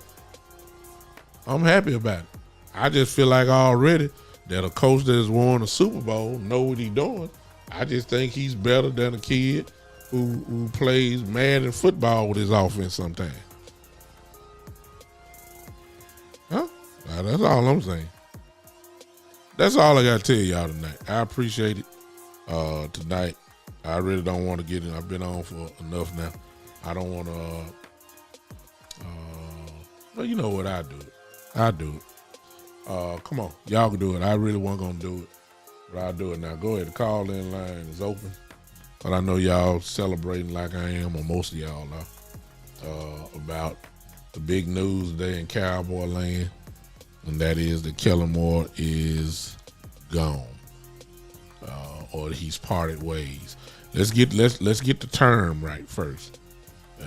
[SPEAKER 1] I'm happy about it. I just feel like already that a coach that has won a Super Bowl know what he's doing. I just think he's better than a kid who plays Madden football with his offense sometimes. Huh? Now, that's all I'm saying. That's all I got to tell y'all tonight. I appreciate it tonight. I really don't want to get in. I've been on for enough now. I don't want to, well, you know what, I do it. I do it. Come on. Y'all can do it. I really wasn't going to do it, but I'll do it now. Go ahead. The call-in line is open. but I know y'all celebrating like I am, or most of y'all are, about the big news today in Cowboy land, and that is that Kellen Moore is gone, or he's parted ways. Let's get the term right first.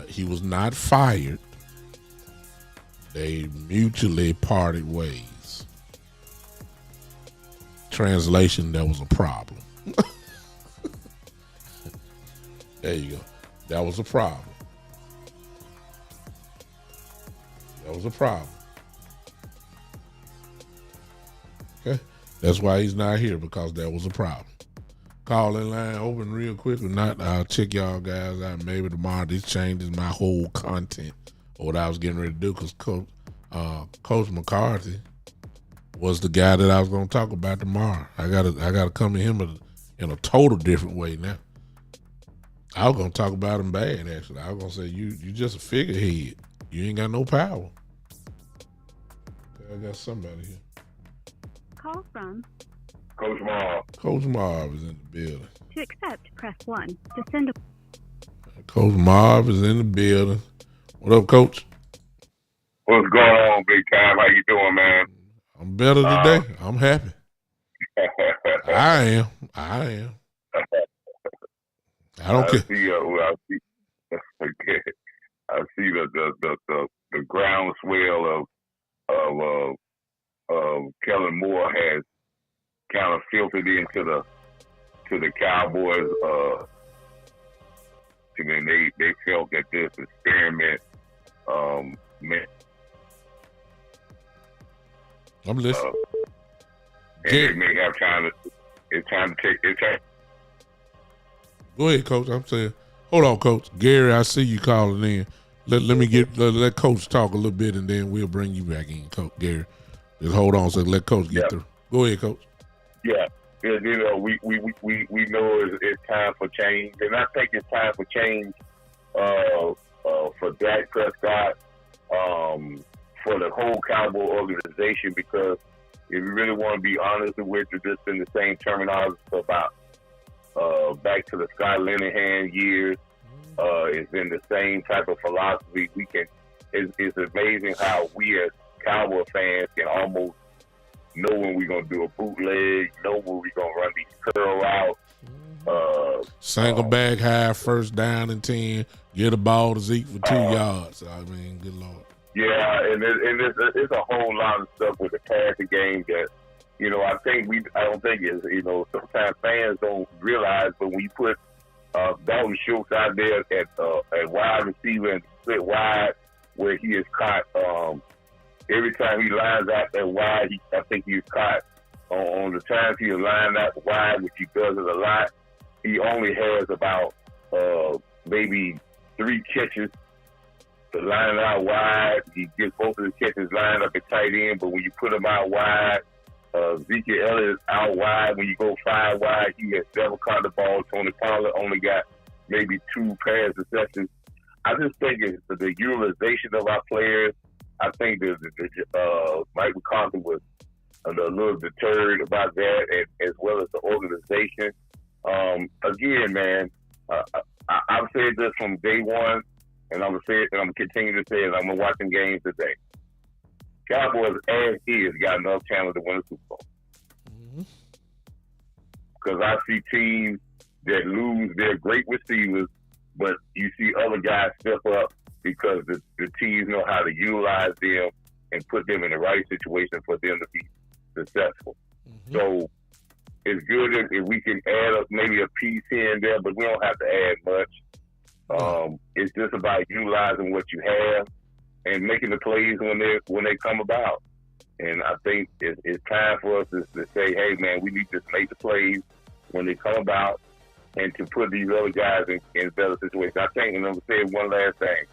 [SPEAKER 1] He was not fired. They mutually parted ways. Translation, there was a problem. There you go. That was a problem. That was a problem. Okay? That's why he's not here, because there was a problem. Call in line open real quick. Or not, I'll check y'all guys out maybe tomorrow. This changes my whole content of what I was getting ready to do, because Coach McCarthy was the guy that I was going to talk about tomorrow. I gotta come to him in a total different way now. I was going to talk about him bad, actually. I was going to say, you just a figurehead. You ain't got no power. I got somebody here.
[SPEAKER 2] Call from
[SPEAKER 3] Coach Moore.
[SPEAKER 1] Coach Marv is in the building.
[SPEAKER 2] To accept, press 1. To send a...
[SPEAKER 1] Coach Marv is in the building. What up, Coach?
[SPEAKER 3] What's going on, Big Time? How you doing, man?
[SPEAKER 1] I'm better today. I'm happy. I am. I don't care.
[SPEAKER 3] I see the groundswell of Kellen Moore has kind of filtered into the Cowboys. I mean, they felt that this experiment,
[SPEAKER 1] I'm listening.
[SPEAKER 3] And they may have time to. It's time to take. It's time.
[SPEAKER 1] Go ahead, Coach. I'm saying, hold on, Coach. Gary, I see you calling in. Let Coach talk a little bit, and then we'll bring you back in, Coach Gary. Just hold on, so let Coach get through. Go ahead, Coach.
[SPEAKER 3] Yeah, you know, we know it's time for change, and I think it's time for change for Dak Prescott, for the whole Cowboy organization, because if you really want to be honest with you, just in the same terminology about back to the Scott Linehan years, it's been the same type of philosophy. It's amazing how we as Cowboy fans can almost know when we're going to do a bootleg, know when we're going to run these curl routes.
[SPEAKER 1] Single bag high, first down and 10, get a ball to Zeke for 2 yards. I mean, good Lord.
[SPEAKER 3] Yeah, and it's a whole lot of stuff with the passing game that, you know, I don't think it's, you know, sometimes fans don't realize, but when you put Dalton Schultz out there at wide receiver and split wide, where he is caught, every time he lines out that wide, I think he's caught on the times he is lined out wide, which he does it a lot. He only has about maybe 3 catches to line out wide. He gets both of the catches lined up at tight end, but when you put him out wide, Zeke Elliott is out wide. When you go 5 wide, he has never caught the ball. Tony Pollard only got maybe 2 pass receptions. I just think it's the utilization of our players. I think Mike McCarthy was a little deterred about that, as well as the organization. Again, man, I've said this from day one, and I'm gonna say it, and I'm gonna continue to say it. I'm gonna watch them games today. Cowboys, as is, got enough talent to win a Super Bowl. Because I see teams that lose their great receivers, but you see other guys step up because the teams know how to utilize them and put them in the right situation for them to be successful. So it's good if we can add up maybe a piece here and there, but we don't have to add much. It's just about utilizing what you have and making the plays when they come about. And I think it's time for us to say, hey, man, we need to make the plays when they come about and to put these other guys in better situations. I think, and I'm going to say one last thing.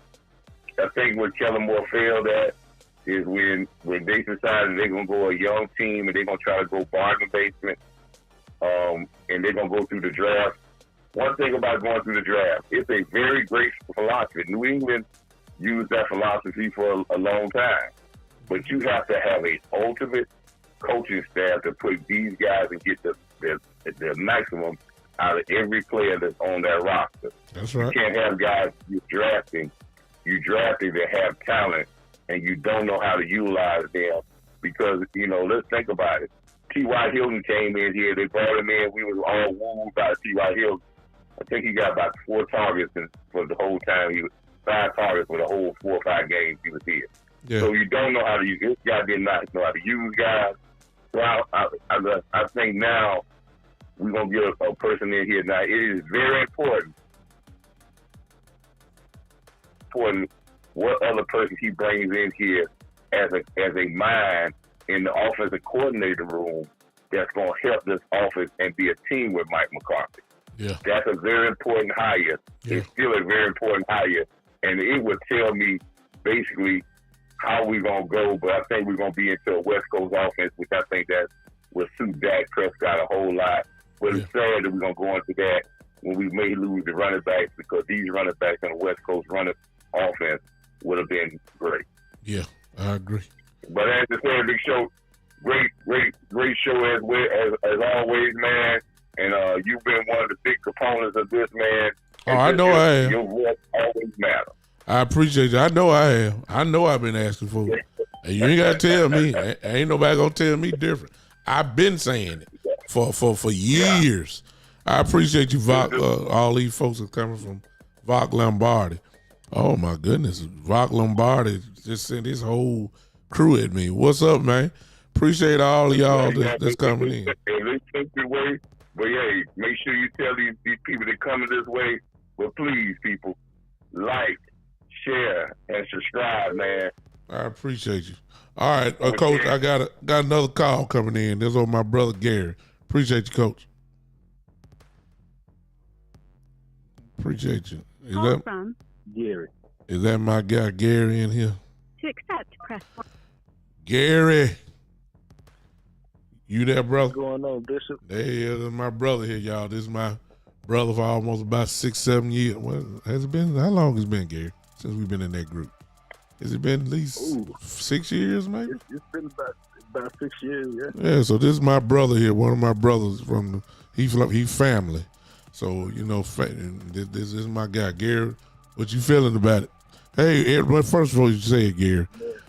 [SPEAKER 3] I think what Kellen Moore failed at is when they decided they're going to go a young team and they're going to try to go bargain basement, and they're going to go through the draft. One thing about going through the draft, it's a very great philosophy. New England used that philosophy for a long time. But you have to have an ultimate coaching staff to put these guys and get the maximum out of every player that's on that roster.
[SPEAKER 1] That's right.
[SPEAKER 3] You can't have guys you're drafting that have talent and you don't know how to utilize them because, let's think about it. T.Y. Hilton came in here. They brought him in. We was all wooed by T.Y. Hilton. I think he got about 4 targets for the whole time. He was 5 targets for the whole 4 or 5 games he was here.
[SPEAKER 1] Yeah.
[SPEAKER 3] So you don't know how to use. This guy did not know how to use guys. So I think now we're gonna get a person in here. Now it is very important what other person he brings in here as a mind in the offensive coordinator room that's gonna help this offense and be a team with Mike McCarthy.
[SPEAKER 1] Yeah.
[SPEAKER 3] That's a very important hire.
[SPEAKER 1] Yeah.
[SPEAKER 3] It's still a very important hire, and it would tell me basically how we're going to go, but I think we're going to be into a West Coast offense, which I think that will suit Dak Prescott a whole lot. But it's sad that we're going to go into that when we may lose the running backs because these running backs on the West Coast running offense would have been great.
[SPEAKER 1] Yeah, I agree.
[SPEAKER 3] But as I said, big show, great show as always, man. And you've been one of the big components of this, man.
[SPEAKER 1] Oh, I know I am.
[SPEAKER 3] Your voice always matters.
[SPEAKER 1] I appreciate you. I know I am. I know I've been asking for it. And you ain't got to tell me. Ain't nobody going to tell me different. I've been saying it for years. I appreciate you, Voc. All these folks are coming from Voc Lombardi. Oh, my goodness. Voc Lombardi just sent his whole crew at me. What's up, man? Appreciate all of y'all that's coming in.
[SPEAKER 3] But, hey, make sure you tell these people that coming this way, but please, people, like, share, and subscribe, man.
[SPEAKER 1] I appreciate you. All right, Coach, I got another call coming in. This is my brother Gary. Appreciate you, Coach. Appreciate you.
[SPEAKER 2] Call from
[SPEAKER 4] Gary.
[SPEAKER 1] Is that my guy Gary in here?
[SPEAKER 2] To accept, press 1.
[SPEAKER 1] Gary. You there, brother?
[SPEAKER 4] What's going on, Bishop?
[SPEAKER 1] Hey, this is my brother here, y'all. This is my brother for almost about 6-7 years. What has it been? How long has it been, Gary? Since we've been in that group? Has it been at least 6 years, maybe?
[SPEAKER 4] It's been about 6 years, yeah.
[SPEAKER 1] Yeah, so this is my brother here, one of my brothers from he family. So, this is my guy. Gary, what you feeling about it? Hey, everybody, first of all, you say it, Gary.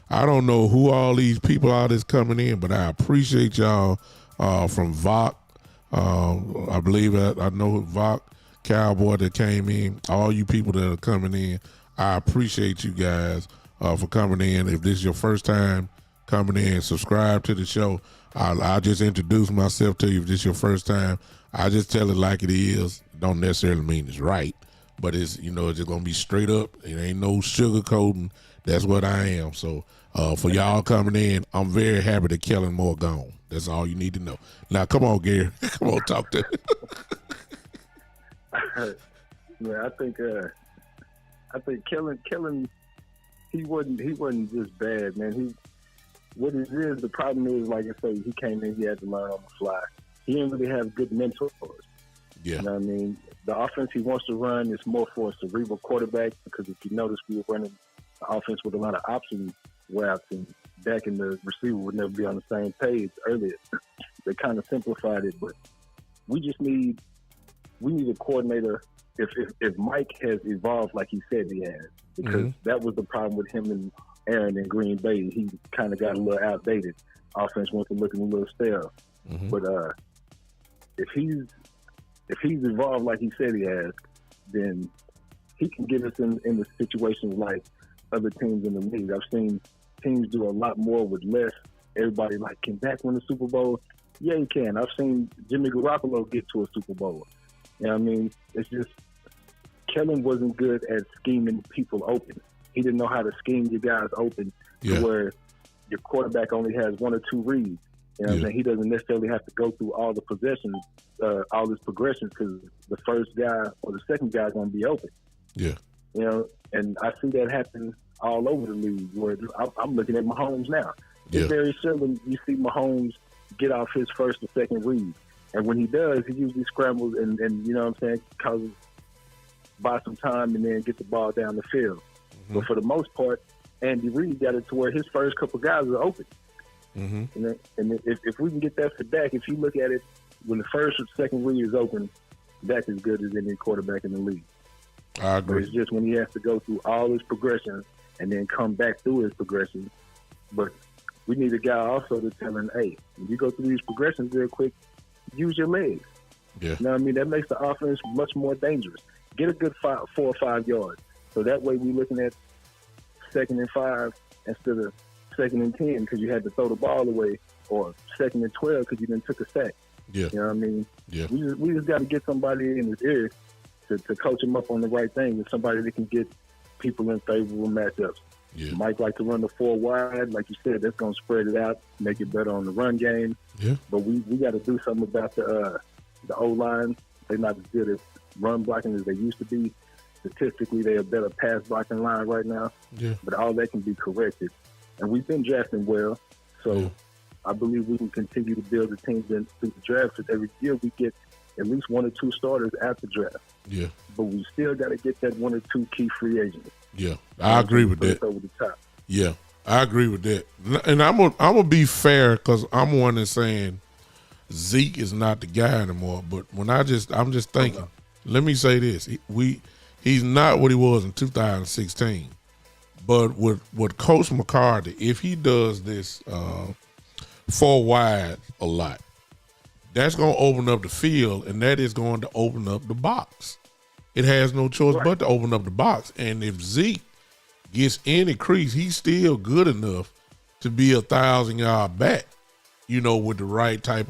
[SPEAKER 1] I don't know who all these people are that's coming in, but I appreciate y'all from Voc. I believe I know Voc Cowboy that came in. All you people that are coming in, I appreciate you guys for coming in. If this is your first time coming in, subscribe to the show. I'll just introduce myself to you. If this is your first time, I just tell it like it is. Don't necessarily mean it's right, but it's it's just gonna be straight up. It ain't no sugarcoating. That's what I am. So for y'all coming in, I'm very happy that Kellen Moore gone. That's all you need to know. Now, come on, Gary. Come on, talk to me.
[SPEAKER 4] Yeah, I think Kellen, he wasn't just bad, man. The problem is, like I say, he came in, he had to learn on the fly. He didn't really have good mentors.
[SPEAKER 1] Yeah.
[SPEAKER 4] You know what I mean? The offense he wants to run is more for a cerebral quarterback because if you notice, we were running the offense with a lot of option routes, and Dak and the receiver would never be on the same page earlier. They kind of simplified it, but we need a coordinator. If Mike has evolved like he said he has, because that was the problem with him and Aaron in Green Bay. He kind of got a little outdated. Offense went to looking a little stale. But if he's evolved like he said he has, then he can get us in the situations like other teams in the league. I've seen teams do a lot more with less. Everybody like, can Dak win the Super Bowl? Yeah, he can. I've seen Jimmy Garoppolo get to a Super Bowl. You know what I mean? It's just Kellen wasn't good at scheming people open. He didn't know how to scheme your guys open to where your quarterback only has 1 or 2 reads. You know what I'm saying? He doesn't necessarily have to go through all the possessions, all his progressions, because the first guy or the second guy is going to be open.
[SPEAKER 1] Yeah.
[SPEAKER 4] You know, and I see that happen all over the league where I'm looking at Mahomes now. It's very seldom you see Mahomes get off his first or second read. And when he does, he usually scrambles and you know what I'm saying, causes buy some time and then get the ball down the field. But for the most part, Andy Reid got it to where his first couple guys are open. And if we can get that for Dak, if you look at it, when the first or second read is open, Dak is good as any quarterback in the league.
[SPEAKER 1] I
[SPEAKER 4] But
[SPEAKER 1] agree.
[SPEAKER 4] it's just when he has to go through all his progressions and then come back through his progressions. But we need a guy also to tell him, hey, when you go through these progressions real quick, use your legs.
[SPEAKER 1] Yeah.
[SPEAKER 4] You know what I mean? That makes the offense much more dangerous. Get a good 4 or 5 yards. So that way we're looking at 2nd and 5 instead of 2nd and 10 because you had to throw the ball away, or 2nd and 12 because you then took a sack.
[SPEAKER 1] Yeah.
[SPEAKER 4] You know what I mean?
[SPEAKER 1] Yeah.
[SPEAKER 4] We just got to get somebody in his ear to coach him up on the right thing, and somebody that can get people in favorable matchups.
[SPEAKER 1] Yeah.
[SPEAKER 4] Mike like to run the 4 wide. Like you said, that's going to spread it out, make it better on the run game.
[SPEAKER 1] Yeah.
[SPEAKER 4] But we got to do something about the O-line. They're not as good at run blocking as they used to be. Statistically, they're a better pass blocking line right now.
[SPEAKER 1] Yeah.
[SPEAKER 4] But all that can be corrected. And we've been drafting well. So
[SPEAKER 1] Yeah.
[SPEAKER 4] I believe we can continue to build the teams through the draft. Because every year we get at least 1 or 2 starters at the draft.
[SPEAKER 1] Yeah.
[SPEAKER 4] But we still got to get that 1 or 2 key free agents.
[SPEAKER 1] Yeah. I agree with
[SPEAKER 4] Put
[SPEAKER 1] that.
[SPEAKER 4] us over the top.
[SPEAKER 1] Yeah, I agree with that. And I'm gonna be fair because I'm one that's saying Zeke is not the guy anymore. But when I'm just thinking, let me say this: he's not what he was in 2016. But with Coach McCarthy, if he does this 4 wide a lot, that's going to open up the field, and that is going to open up the box. It has no choice but to open up the box. And if Zeke gets any crease, he's still good enough to be 1,000-yard back, with the right type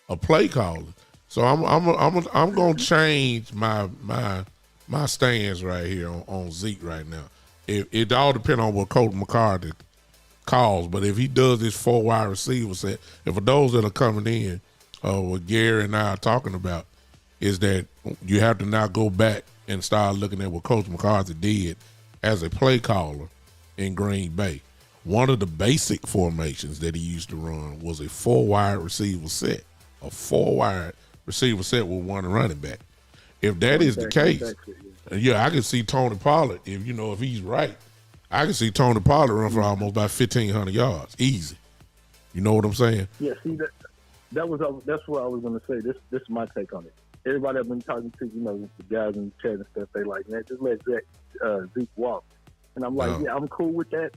[SPEAKER 1] of play calling. So I'm going to change my stance right here on Zeke right now. It all depends on what Coach McCarthy calls, but if he does this 4 wide receiver set, and for those that are coming in, what Gary and I are talking about is that you have to now go back and start looking at what Coach McCarthy did as a play caller in Green Bay. One of the basic formations that he used to run was a 4 wide receiver set, a 4 wide receiver set with 1 running back. If that is the case, I can see Tony Pollard, if he's right, I can see Tony Pollard run for almost about 1,500 yards, easy. You know what I'm saying?
[SPEAKER 4] Yeah, see, that's what I was going to say. This is my take on it. Everybody I've been talking to, the guys in the chat and stuff, they like, man, just let Zeke walk. And I'm like, yeah, I'm cool with that.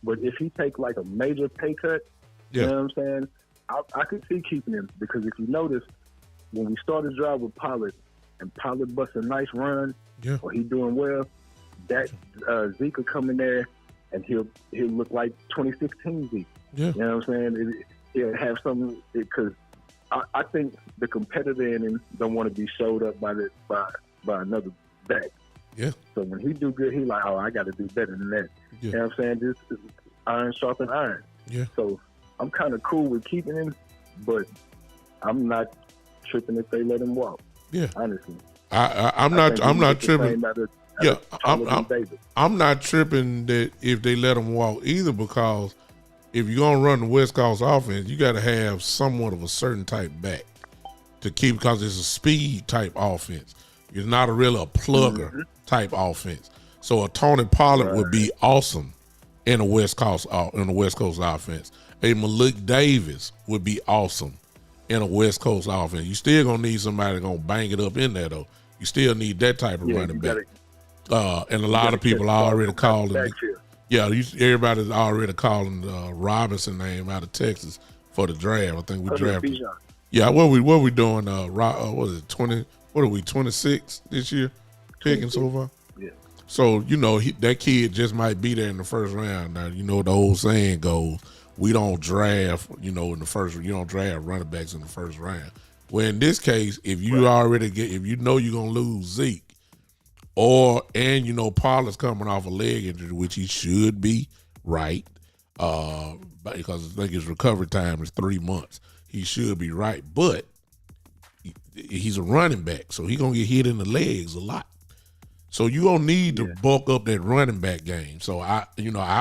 [SPEAKER 4] But if he take like a major pay cut, you know what I'm saying, I could see keeping him, because if you notice, when we started the drive with Pollard, and Pollard busts a nice run, or he doing well, that Zeke will come in there and he'll look like 2016 Zeke.
[SPEAKER 1] Yeah.
[SPEAKER 4] You know what I'm saying? He'll have something, because I think the competitor in him don't want to be showed up by another back.
[SPEAKER 1] Yeah.
[SPEAKER 4] So when he do good, he like, oh, I got to do better than that.
[SPEAKER 1] Yeah.
[SPEAKER 4] You know what I'm saying? This is iron sharpen iron.
[SPEAKER 1] Yeah.
[SPEAKER 4] So I'm kind of cool with keeping him, but I'm not tripping if they let him walk.
[SPEAKER 1] Yeah.
[SPEAKER 4] Honestly.
[SPEAKER 1] I'm not tripping. I'm not tripping that if they let him walk either, because if you're gonna run the West Coast offense, you got to have somewhat of a certain type back to keep, because it's a speed type offense. It's not a plugger type offense. So a Tony Pollard would be awesome in a West Coast offense. A Malik Davis would be awesome in a West Coast offense. You still gonna need somebody gonna bang it up in there though. You still need that type of running back. And a lot of people are already calling. Everybody's already calling Robinson name out of Texas for the draft. I think we drafted. Yeah, what we doing? What is it? 20? What are we? 26 this year, picking so far.
[SPEAKER 4] Yeah.
[SPEAKER 1] So that kid just might be there in the first round. Now the old saying goes, we don't draft. In the first, you don't draft running backs in the first round. Well, in this case, if you already if you're gonna lose Zeke, and Pollard's coming off a leg injury, which he should be, right? Because I think his recovery time is 3 months. He should be right, but he's a running back, so he's gonna get hit in the legs a lot. So you gonna need to bulk up that running back game. So I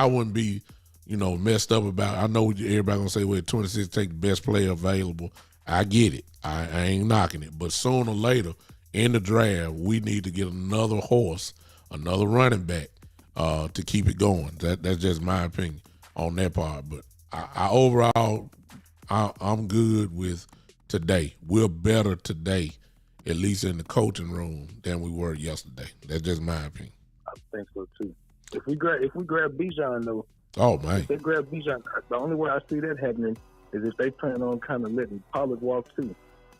[SPEAKER 1] wouldn't be, messed up about. I know everybody gonna say, well, 26 take the best player available. I get it. I ain't knocking it, but sooner or later in the draft, we need to get another horse, another running back, to keep it going. That's just my opinion on that part. But I overall, I'm good with today. We're better today at least in the coaching room, than we were yesterday. That's just my opinion.
[SPEAKER 4] I think so too. If we grab Bijan though,
[SPEAKER 1] oh man,
[SPEAKER 4] if they grab Bijan, the only way I see that happening is if they plan on kind of letting Pollard walk too.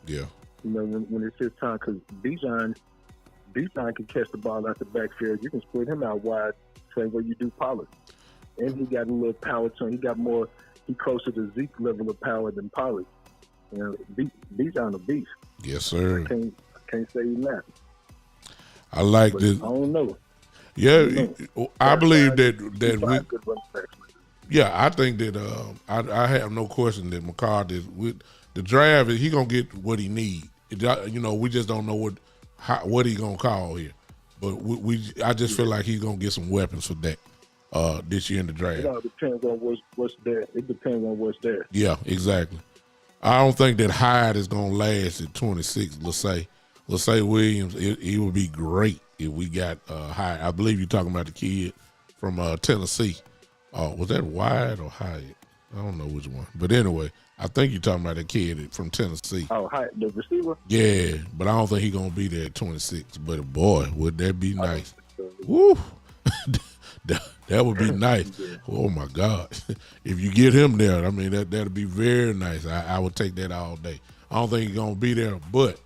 [SPEAKER 1] Yeah.
[SPEAKER 4] You know, when it's his time, because Bijan can catch the ball out the backfield. You can split him out wide, same way you do Pollard. And he got a little power to him. He closer to Zeke level of power than Pollard. You know, Bijan a beast.
[SPEAKER 1] Yes, sir.
[SPEAKER 4] I can't say he's not.
[SPEAKER 1] I like
[SPEAKER 4] but
[SPEAKER 1] this.
[SPEAKER 4] I don't know.
[SPEAKER 1] Yeah, I believe that
[SPEAKER 4] we.
[SPEAKER 1] I think that I have no question that McCarthy with the draft he gonna get what he need. You know, we just don't know what he gonna call here, but I just feel like he's gonna get some weapons for that this year in the draft.
[SPEAKER 4] It all depends on what's there. It depends on what's there.
[SPEAKER 1] Yeah, exactly. I don't think that Hyde is gonna last at 26. Let's say Williams. It would be great if we got Hyde. I believe you're talking about the kid from Tennessee. Was that Wyatt or Hyatt? I don't know which one. But anyway, I think you're talking about the kid from Tennessee.
[SPEAKER 4] Oh, Hyatt, the receiver?
[SPEAKER 1] Yeah, but I don't think he's going to be there at 26. But boy, would that be nice. Woo! that would be nice. Oh, my God. If you get him there, I mean, that'd be very nice. I would take that all day. I don't think he's going to be there, but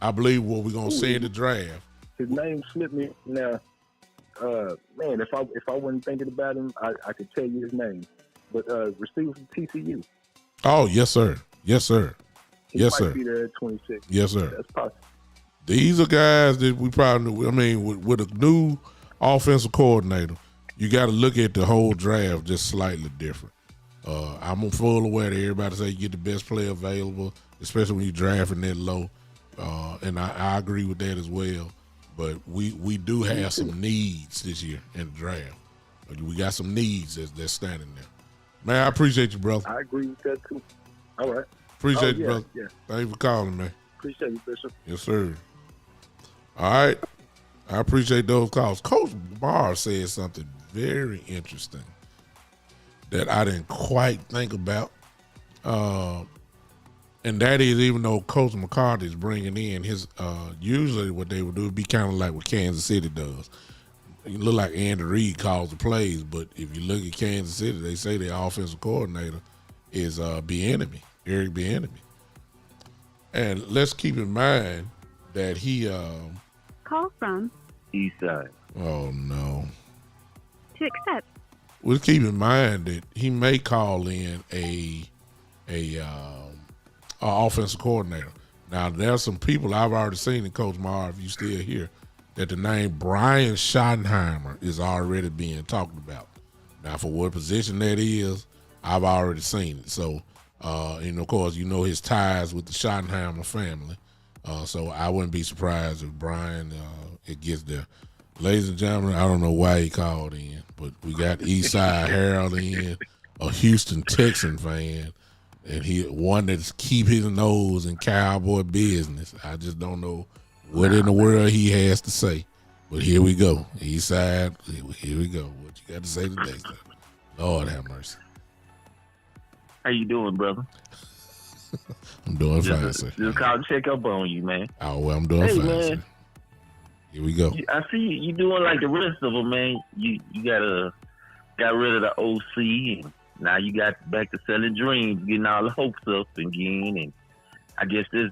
[SPEAKER 1] I believe what we're going to see in the draft.
[SPEAKER 4] His name slipped me now. Man, if I wasn't thinking about him, I could tell you his name. But receiver from TCU.
[SPEAKER 1] Oh, yes, sir. Yes, sir.
[SPEAKER 4] He might be there at 26.
[SPEAKER 1] Yes, sir.
[SPEAKER 4] That's possible.
[SPEAKER 1] These are guys that we probably knew. I mean, with a new offensive coordinator, you got to look at the whole draft just slightly different. I'm full aware that everybody say you get the best player available, especially when you're drafting that low. And I agree with that as well. But we do have some needs this year in the draft. We got some needs that's standing there. Man, I appreciate you, brother.
[SPEAKER 4] I agree with that, too. All right.
[SPEAKER 1] Appreciate you, brother.
[SPEAKER 4] Yeah.
[SPEAKER 1] Thank you for calling, man.
[SPEAKER 4] Appreciate you, Bishop.
[SPEAKER 1] Yes, sir. All right. I appreciate those calls. Coach Barr said something very interesting that I didn't quite think about. And that is, even though Coach McCarthy is bringing in his, usually what they would do would be kind of like what Kansas City does. It look like Andy Reid calls the plays, but if you look at Kansas City, they say their offensive coordinator is Eric Bieniemy. And let's keep in mind that he
[SPEAKER 2] Call from
[SPEAKER 5] Eastside.
[SPEAKER 1] Oh no.
[SPEAKER 2] to accept.
[SPEAKER 1] Let's keep in mind that he may call in a offensive coordinator. Now there's some people I've already seen in Coach Marr, if you still here, that the name Brian Schottenheimer is already being talked about. Now, for what position that is, I've already seen it. So, and of course, you know his ties with the Schottenheimer family. So I wouldn't be surprised if Brian it gets there. Ladies and gentlemen, I don't know why he called in, but we got Eastside Harold in, a Houston Texan fan, and he one that's keep his nose in Cowboy business. I just don't know what in the world he has to say. But here we go. Eastside, here we go. What you got to say today, sir? Lord have mercy.
[SPEAKER 5] How you doing, brother?
[SPEAKER 1] I'm doing fine, sir.
[SPEAKER 5] Just called to check up on you, man.
[SPEAKER 1] Oh, well, I'm doing fine,
[SPEAKER 5] man.
[SPEAKER 1] sir. Here we go.
[SPEAKER 5] I see you doing like the rest of them, man. You got rid of the OC, and now you got back to selling dreams, getting all the hopes up again. And I guess this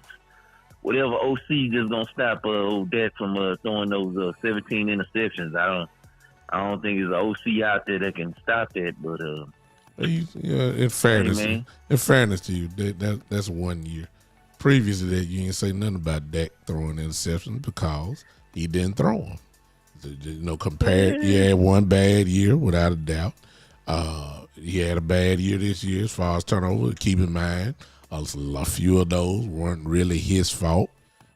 [SPEAKER 5] whatever OC just gonna stop old Dak from throwing those 17 interceptions. I don't think there's an OC out there that can stop that. But
[SPEAKER 1] in fairness, to you, that's 1 year. Previous to that, you didn't say nothing about Dak throwing interceptions because he didn't throw them. Compared, he had one bad year without a doubt. He had a bad year this year as far as turnover. Keep in mind, a few of those weren't really his fault,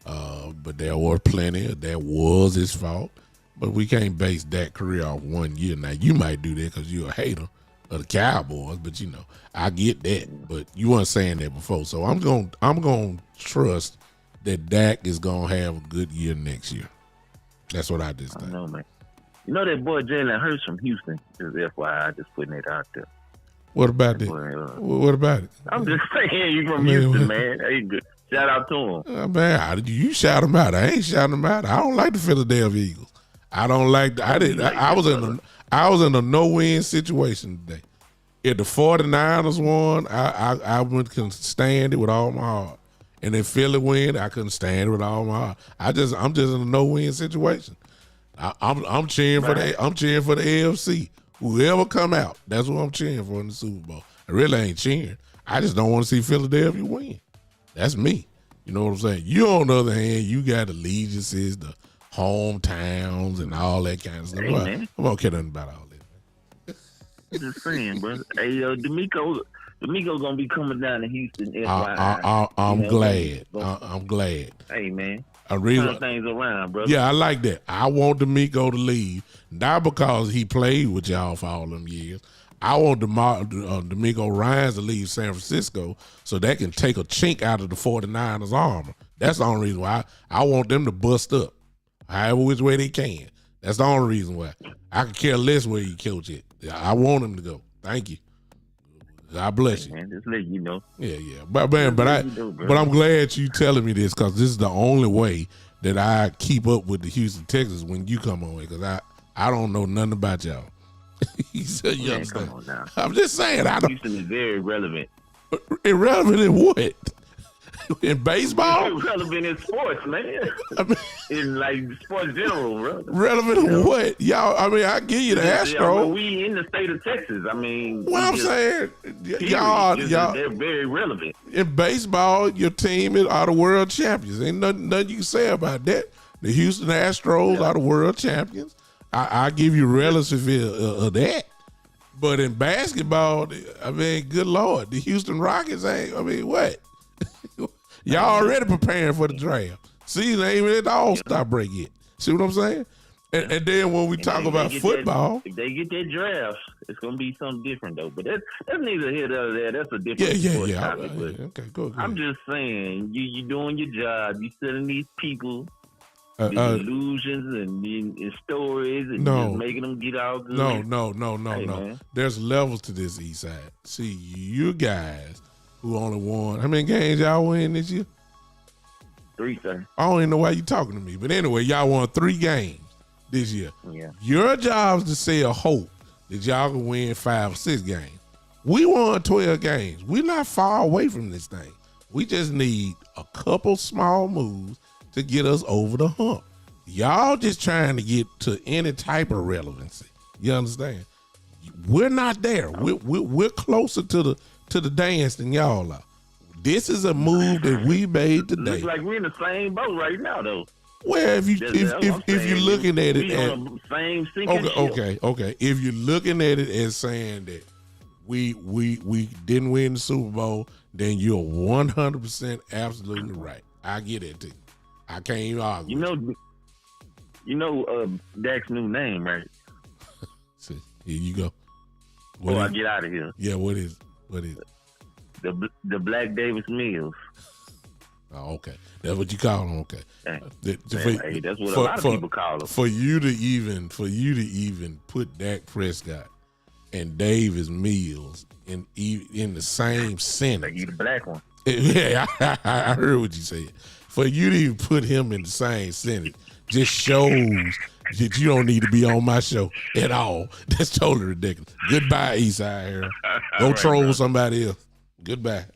[SPEAKER 1] but there were plenty that was his fault. But we can't base that career off 1 year. Now, you might do that because you're a hater of the Cowboys, but I get that. But you weren't saying that before, so I'm going to trust that Dak is going to have a good year next year. That's what I just think.
[SPEAKER 5] I know, man. You know that boy Jalen Hurts from Houston? Just FYI, just putting it out there.
[SPEAKER 1] What about that? What about it?
[SPEAKER 5] I'm just saying, you from Houston, man. Hey, good. Shout out to him.
[SPEAKER 1] Man, how did you shout him out? I ain't shouting him out. I don't like the Philadelphia Eagles. I don't like. I was in a no-win situation today. If the 49ers won, I couldn't stand it with all my heart. And if Philly win, I couldn't stand it with all my heart. I'm just in a no-win situation. I'm cheering for I'm cheering for the AFC. Whoever come out, that's what I'm cheering for in the Super Bowl. I really ain't cheering. I just don't want to see Philadelphia win. That's me. You know what I'm saying? You, on the other hand, you got allegiances, the hometowns, and all that kind of stuff.
[SPEAKER 5] Hey, man.
[SPEAKER 1] I'm not kidding about all that.
[SPEAKER 5] I'm just saying, bro. Hey, D'Amico's gonna be coming down to Houston. FYI.
[SPEAKER 1] I'm glad. I'm glad.
[SPEAKER 5] Hey, man.
[SPEAKER 1] Turn
[SPEAKER 5] things around, brother.
[SPEAKER 1] Yeah, I like that. I want D'Amico to leave, not because he played with y'all for all them years. I want D'Amico Ryans to leave San Francisco so they can take a chink out of the 49ers armor. That's the only reason why. I want them to bust up, however which way they can. That's the only reason why. I could care less where you coach it. I want him to go. Thank you. God bless you.
[SPEAKER 5] Man, just let you know.
[SPEAKER 1] Yeah. But I'm glad you telling me this, because this is the only way that I keep up with the Houston Texans when you come on, because I don't know nothing about y'all. He said, "You understand?"
[SPEAKER 5] Come on now.
[SPEAKER 1] I'm just saying.
[SPEAKER 5] Houston is very relevant.
[SPEAKER 1] Irrelevant in what? In baseball?
[SPEAKER 5] Relevant in sports, man. In like sports general, bro.
[SPEAKER 1] Relevant in what? Y'all, I give you the Astros.
[SPEAKER 5] We in the state of Texas.
[SPEAKER 1] What I'm saying, y'all,
[SPEAKER 5] they're very relevant.
[SPEAKER 1] In baseball, your team are the world champions. Ain't nothing you can say about that. The Houston Astros are the world champions. I give you relative of that. But in basketball, good Lord, the Houston Rockets ain't, what? Y'all already preparing for the draft. Season ain't even at the All-Star break yet. See what I'm saying? And then when we talk about football.
[SPEAKER 5] If they get that draft, it's going to be something different, though. But that's neither here nor there. That's a different topic.
[SPEAKER 1] Okay, go.
[SPEAKER 5] I'm just saying, you doing your job. You selling these people illusions and stories and just making them get all good.
[SPEAKER 1] No.
[SPEAKER 5] Man.
[SPEAKER 1] There's levels to this, Eastside. See, you guys who only won, how many games y'all win this year?
[SPEAKER 5] 3, sir.
[SPEAKER 1] I don't even know why you talking to me. But anyway, y'all won 3 games this year.
[SPEAKER 5] Yeah.
[SPEAKER 1] Your job is to sell hope that y'all can win 5 or 6 games. We won 12 games. We're not far away from this thing. We just need a couple small moves to get us over the hump. Y'all just trying to get to any type of relevancy. You understand? We're not there. We're closer to the dance than y'all are. This is a move that we made today.
[SPEAKER 5] Looks like we're in the same boat right now, though.
[SPEAKER 1] Well, if you're looking at it as
[SPEAKER 5] same sinking ship.
[SPEAKER 1] Okay. If you're looking at it as saying that we didn't win the Super Bowl, then you're 100% absolutely right. I get it too. I can't even argue.
[SPEAKER 5] You know Dak's new name, right?
[SPEAKER 1] See, here you go.
[SPEAKER 5] I get out of here.
[SPEAKER 1] Yeah, what is it?
[SPEAKER 5] The Black Davis Mills.
[SPEAKER 1] Oh, okay. That's what you call him. Okay.
[SPEAKER 5] Hey, that's what a lot of people call him.
[SPEAKER 1] For you to even put Dak Prescott and Davis Mills in the same sentence.
[SPEAKER 5] Like you the black one.
[SPEAKER 1] Yeah, I heard what you said. For you to even put him in the same sentence just shows that you don't need to be on my show at all. That's totally ridiculous. Goodbye, Eastside Harold. Go troll somebody else. Goodbye.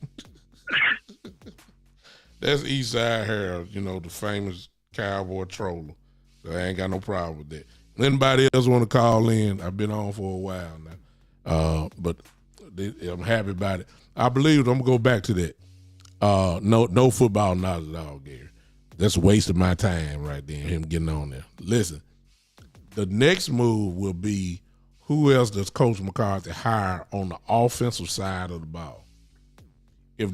[SPEAKER 1] That's Eastside Harold, the famous cowboy troller. So I ain't got no problem with that. Anybody else want to call in? I've been on for a while now. But I'm happy about it. I believe I'm going to go back to that. No football knowledge at all, Gary. That's a waste of my time right there, him getting on there. Listen, the next move will be who else does Coach McCarthy hire on the offensive side of the ball? If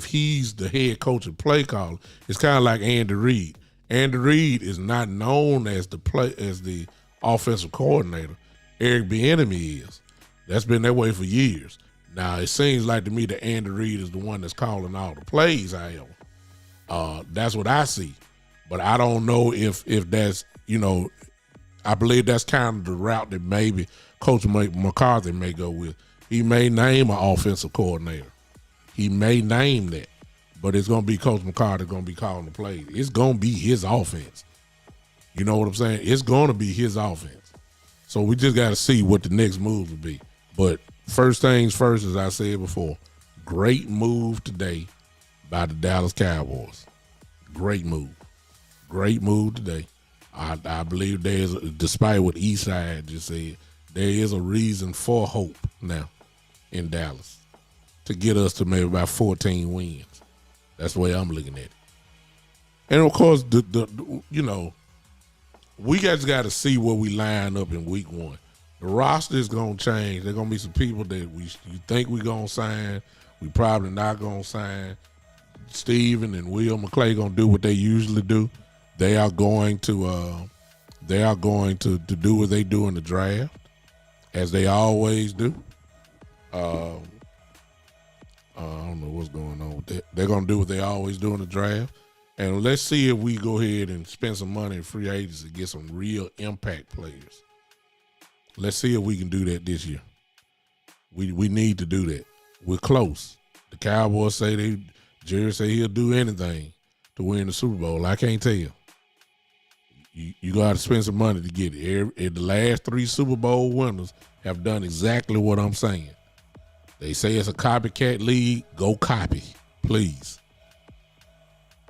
[SPEAKER 1] he's the head coach and play caller, it's kind of like Andy Reid. Andy Reid is not known as the offensive coordinator. Eric Bieniemy is. That's been that way for years. Now it seems like to me that Andy Reid is the one that's calling all the plays. That's what I see, but I don't know if that's I believe that's kind of the route that maybe Coach McCarthy may go with. He may name an offensive coordinator. He may name that, but it's going to be Coach McCarthy going to be calling the plays. It's going to be his offense. You know what I'm saying? It's going to be his offense. So we just got to see what the next moves will be. But first things first, as I said before, great move today by the Dallas Cowboys. Great move. Great move today. I believe despite what Eastside just said, there is a reason for hope now in Dallas to get us to maybe about 14 wins. That's the way I'm looking at it. And of course, we just got to see where we line up in week 1. The roster is going to change. There are going to be some people that you think we're going to sign. We probably not going to sign. Steven and Will McClay going to do what they usually do. They are going to do what they do in the draft, as they always do. I don't know what's going on with that. They're going to do what they always do in the draft. And let's see if we go ahead and spend some money in free agents to get some real impact players. Let's see if we can do that this year. We need to do that. We're close. The Cowboys say Jerry say he'll do anything to win the Super Bowl. I can't tell you. You got to spend some money to get it. The last 3 Super Bowl winners have done exactly what I'm saying. They say it's a copycat league. Go copy, please.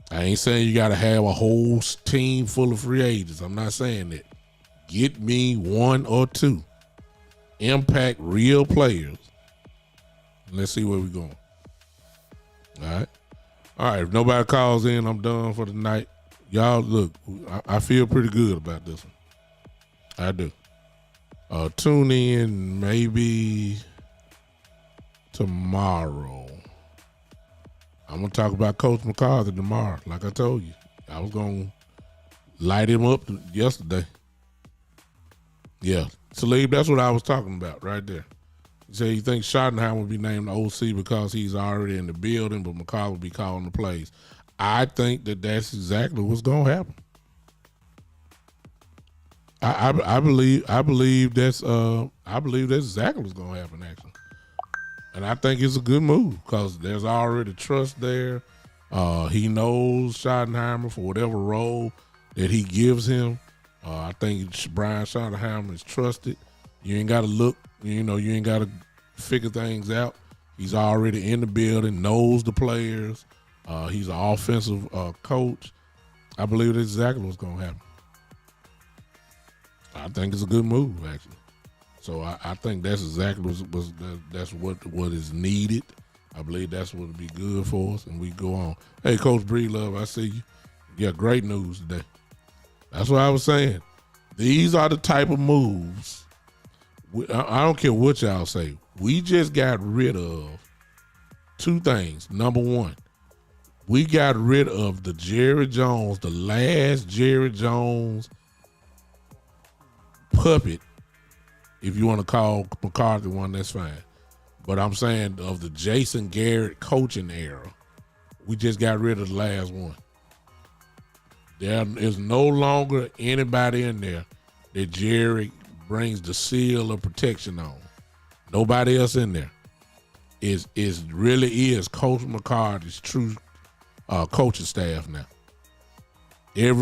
[SPEAKER 1] I ain't saying you got to have a whole team full of free agents. I'm not saying that. Get me 1 or 2 impact real players. Let's see where we're going. All right. If nobody calls in, I'm done for the night. Y'all, look, I feel pretty good about this one. I do. Tune in maybe tomorrow. I'm going to talk about Coach McCarthy tomorrow. Like I told you, I was going to light him up yesterday. Yeah, Talib, that's what I was talking about right there. He said he thinks Schottenheimer will be named the OC because he's already in the building, but McCall will be calling the plays. I think that's exactly what's going to happen. I believe that's exactly what's going to happen, actually. And I think it's a good move because there's already trust there. He knows Schottenheimer for whatever role that he gives him. I think Brian Schottenheimer is trusted. You ain't got to look, you ain't got to figure things out. He's already in the building, knows the players. He's an offensive coach. I believe that's exactly what's going to happen. I think it's a good move, actually. So I think that's exactly what is needed. I believe that's what would be good for us, and we go on. Hey, Coach Breedlove, I see you. Yeah, great news today. That's what I was saying. These are the type of moves. I don't care what y'all say. We just got rid of 2 things. Number 1, we got rid of the last Jerry Jones puppet. If you want to call McCarthy one, that's fine. But I'm saying of the Jason Garrett coaching era, we just got rid of the last one. There is no longer anybody in there that Jerry brings the seal of protection on. Nobody else in there. It really is Coach McCarthy's true coaching staff now.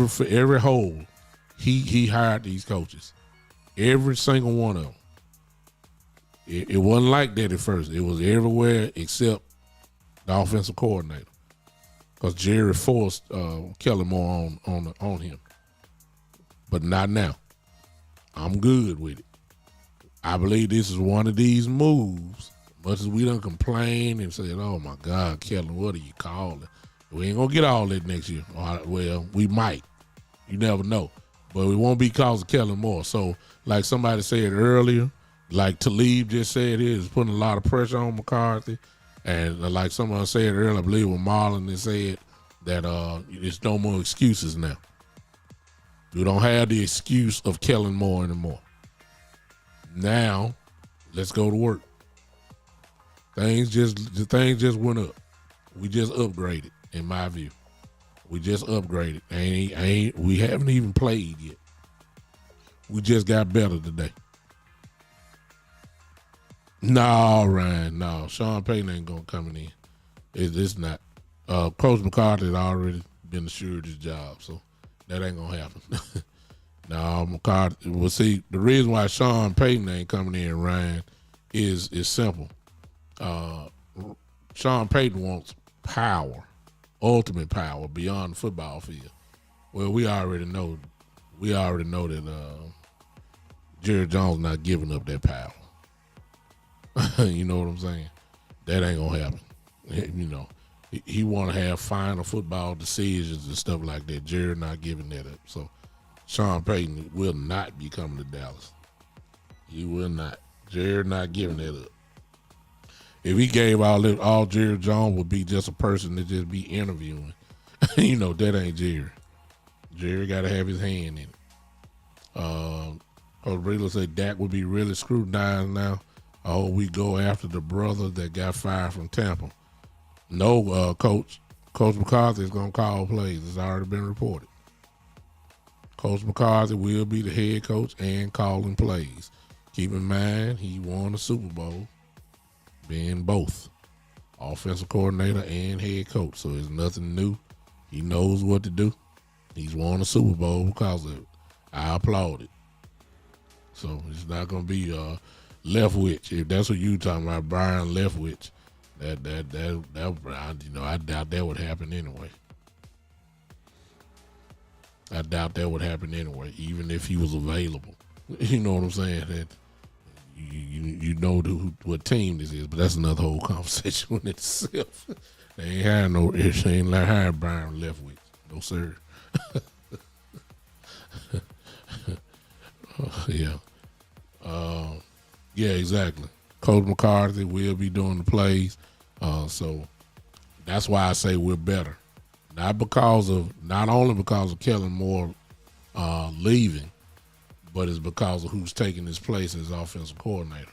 [SPEAKER 1] For every hole, he hired these coaches. Every single one of them. It wasn't like that at first. It was everywhere except the offensive coordinator. Because Jerry forced Kellen Moore on him. But not now. I'm good with it. I believe this is one of these moves. Much as we done complain and said, oh my God, Kellen, what are you calling? We ain't going to get all that next year. Well, we might. You never know. But it won't be because of Kellen Moore. So, like somebody said earlier, like Talib just said, it is putting a lot of pressure on McCarthy. And like someone said earlier, I believe when Marlon has said that there's no more excuses now. We don't have the excuse of Kellen Moore anymore. Now, let's go to work. Things just went up. We just upgraded, in my view. We just upgraded. We haven't even played yet. We just got better today. No, Ryan, no. Sean Payton ain't gonna come in. It's not. Coach McCarthy had already been assured his job, so that ain't gonna happen. Now McCarthy. Well, see, the reason why Sean Payton ain't coming in, Ryan, is simple. Sean Payton wants power, ultimate power beyond the football field. Well, we already know that Jerry Jones not giving up that power. You know what I'm saying? That ain't gonna happen. You know, he want to have final football decisions and stuff like that. Jerry not giving that up. So Sean Payton will not be coming to Dallas. He will not. Jerry not giving that up. If he gave all Jerry Jones would be just a person to just be interviewing. You know, that ain't Jerry. Jerry got to have his hand in it. Coach Breedlove said Dak would be really scrutinized now. Oh, we go after the brother that got fired from Tampa. No, Coach McCarthy is going to call plays. It's already been reported. Coach McCarthy will be the head coach and calling plays. Keep in mind, he won a Super Bowl being both offensive coordinator and head coach. So it's nothing new. He knows what to do. He's won a Super Bowl because of it. I applaud it. So it's not going to be Leftwich. If that's what you talking about, Brian Leftwich, that I doubt that would happen anyway. I doubt that would happen anyway, even if he was available. You know what I'm saying? That you know what team this is, but that's another whole conversation in itself. They ain't hiring Brian Leftwich. No sir. Yeah. Yeah, exactly. Coach McCarthy will be doing the plays. So that's why I say we're better. Not only because of Kellen Moore leaving, but it's because of who's taking his place as offensive coordinator.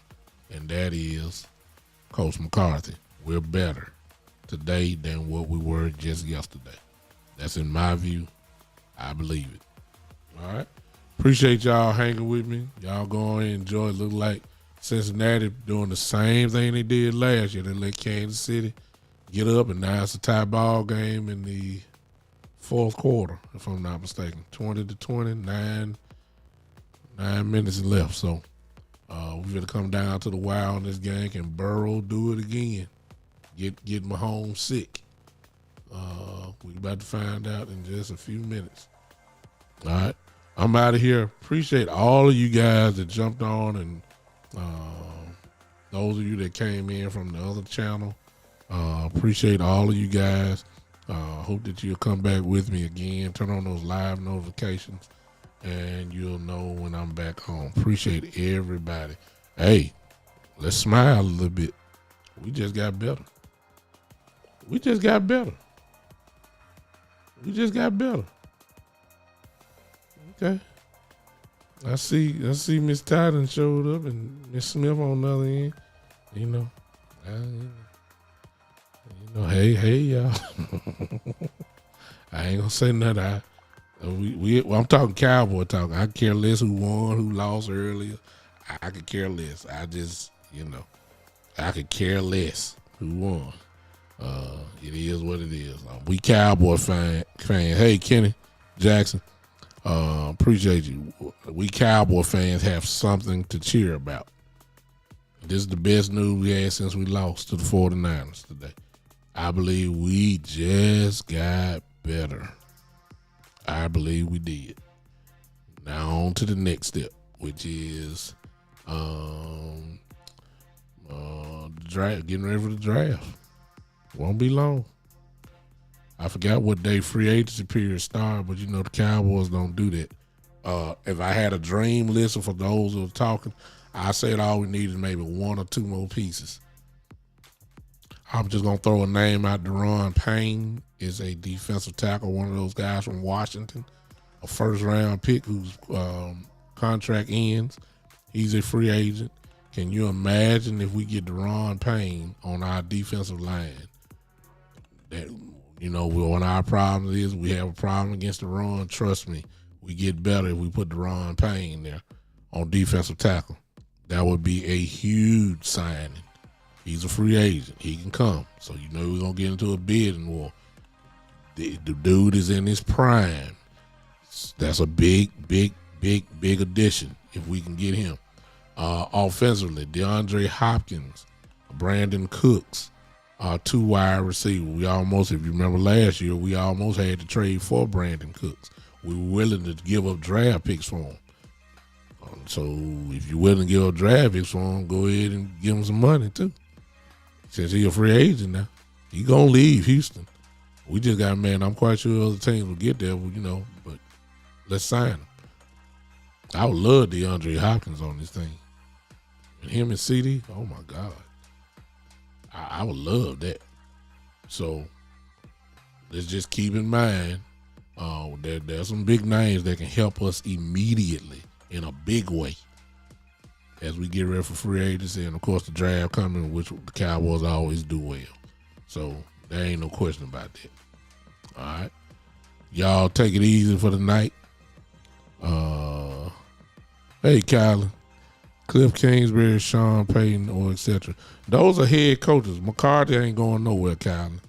[SPEAKER 1] And that is Coach McCarthy. We're better today than what we were just yesterday. That's in my view. I believe it. All right. Appreciate y'all hanging with me. Y'all go and enjoy. It look like Cincinnati doing the same thing they did last year. They let Kansas City get up, and now it's a tie ball game in the fourth quarter, if I'm not mistaken. 20-20, 9 minutes left. So we're going to come down to the wire on this game. Can Burrow do it again? Get Mahomes sick? We're about to find out in just a few minutes. All right. I'm out of here. Appreciate all of you guys that jumped on, and those of you that came in from the other channel. Appreciate all of you guys. Hope that you'll come back with me again. Turn on those live notifications, and you'll know when I'm back home. Appreciate everybody. Hey, let's smile a little bit. We just got better. We just got better. Okay. I see Miss Titan showed up and Miss Smith on the other end. You know, hey y'all. I ain't gonna say nothing. I'm talking Cowboy talk. I care less who won, who lost earlier. I could care less. I could care less who won. It is what it is. We Cowboy fan. Hey, Kenny Jackson. Appreciate you. We Cowboy fans have something to cheer about. This is the best news we had since we lost to the 49ers today. I believe we just got better. I believe we did. Now on to the next step, which is draft. Getting ready for the draft. Won't be long. I forgot what day free agency period started, but the Cowboys don't do that. If I had a dream list for those who are talking, I said all we need is maybe one or two more pieces. I'm just going to throw a name out. Deron Payne is a defensive tackle, one of those guys from Washington, a first-round pick whose contract ends. He's a free agent. Can you imagine if we get Deron Payne on our defensive line? That, one of our problems is we have a problem against the run. Trust me, we get better if we put Deron Payne there on defensive tackle. That would be a huge signing. He's a free agent. He can come. So we're going to get into a bidding war. The dude is in his prime. That's a big addition if we can get him. Offensively, DeAndre Hopkins, Brandon Cooks, 2 wide receivers. We almost, if you remember last year, we almost had to trade for Brandon Cooks. We were willing to give up draft picks for him. So if you're willing to give up draft picks for him, go ahead and give him some money too. Since he's a free agent now, he gonna leave Houston. We just got, man, I'm quite sure other teams will get there, but let's sign him. I would love DeAndre Hopkins on this thing. And him and CD, oh my God. I would love that. So let's just keep in mind there's some big names that can help us immediately in a big way as we get ready for free agency, and of course the draft coming, which the Cowboys always do well. So there ain't no question about that. All right, y'all take it easy for the night. Hey, Kyler, Cliff Kingsbury, Sean Payton, or etc. Those are head coaches. McCarthy ain't going nowhere, Kyler.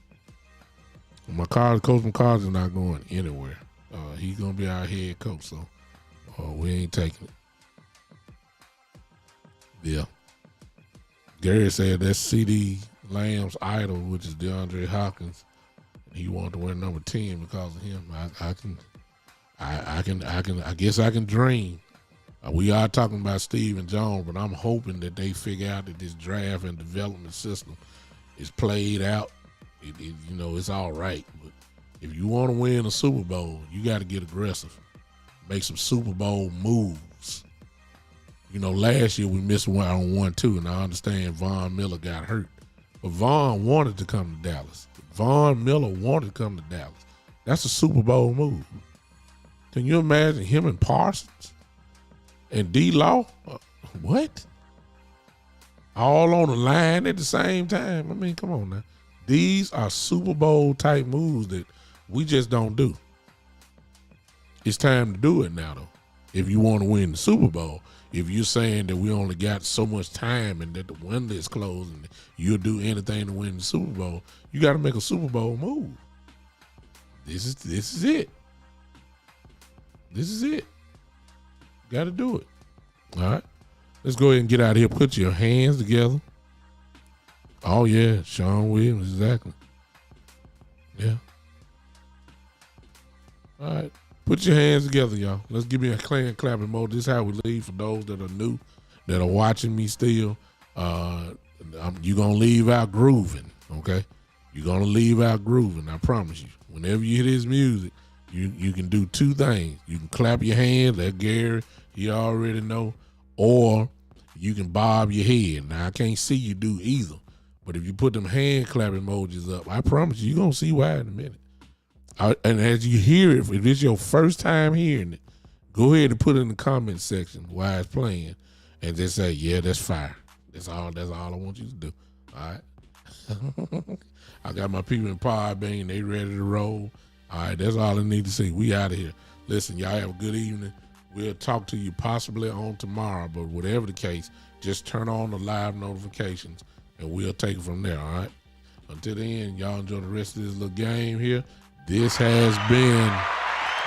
[SPEAKER 1] Coach McCarthy's not going anywhere. He's gonna be our head coach, so we ain't taking it. Yeah. Gary said that's CD Lamb's idol, which is DeAndre Hopkins. He wanted to wear number 10 because of him. I guess I can dream. We are talking about Stephen Jones, but I'm hoping that they figure out that this draft and development system is played out. It's all right. But if you want to win a Super Bowl, you got to get aggressive. Make some Super Bowl moves. Last year we missed one on 1-2, and I understand Von Miller got hurt. But Von wanted to come to Dallas. Von Miller wanted to come to Dallas. That's a Super Bowl move. Can you imagine him and Parsons and D-Law? What? All on the line at the same time? I mean, come on now. These are Super Bowl type moves that we just don't do. It's time to do it now, though. If you want to win the Super Bowl, if you're saying that we only got so much time and that the window is closed and you'll do anything to win the Super Bowl, you got to make a Super Bowl move. This is it. This is it. Got to do it. All right. Let's go ahead and get out of here. Put your hands together. Oh, yeah. Sean Williams, exactly. Yeah. All right. Put your hands together, y'all. Let's give me a clap emoji. This is how we leave for those that are new, that are watching me still. You're going to leave out grooving, okay? You're going to leave out grooving, I promise you. Whenever you hear this music, you can do 2 things. You can clap your hands, let Gary, he already know, or you can bob your head. Now, I can't see you do either, but if you put them hand clap emojis up, I promise you, you're going to see why in a minute. And as you hear it, if it's your first time hearing it, go ahead and put it in the comment section while it's playing and just say, yeah, that's fire. That's all I want you to do. All right. I got my people in Podbean. They ready to roll. All right. That's all I need to see. We out of here. Listen, y'all have a good evening. We'll talk to you possibly on tomorrow, but whatever the case, just turn on the live notifications and we'll take it from there. All right. Until then, y'all enjoy the rest of this little game here. This has been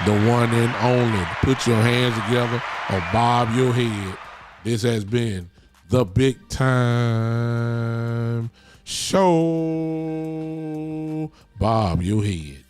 [SPEAKER 1] the one and only. Put your hands together or bob your head. This has been the Big Time Show. Bob your head.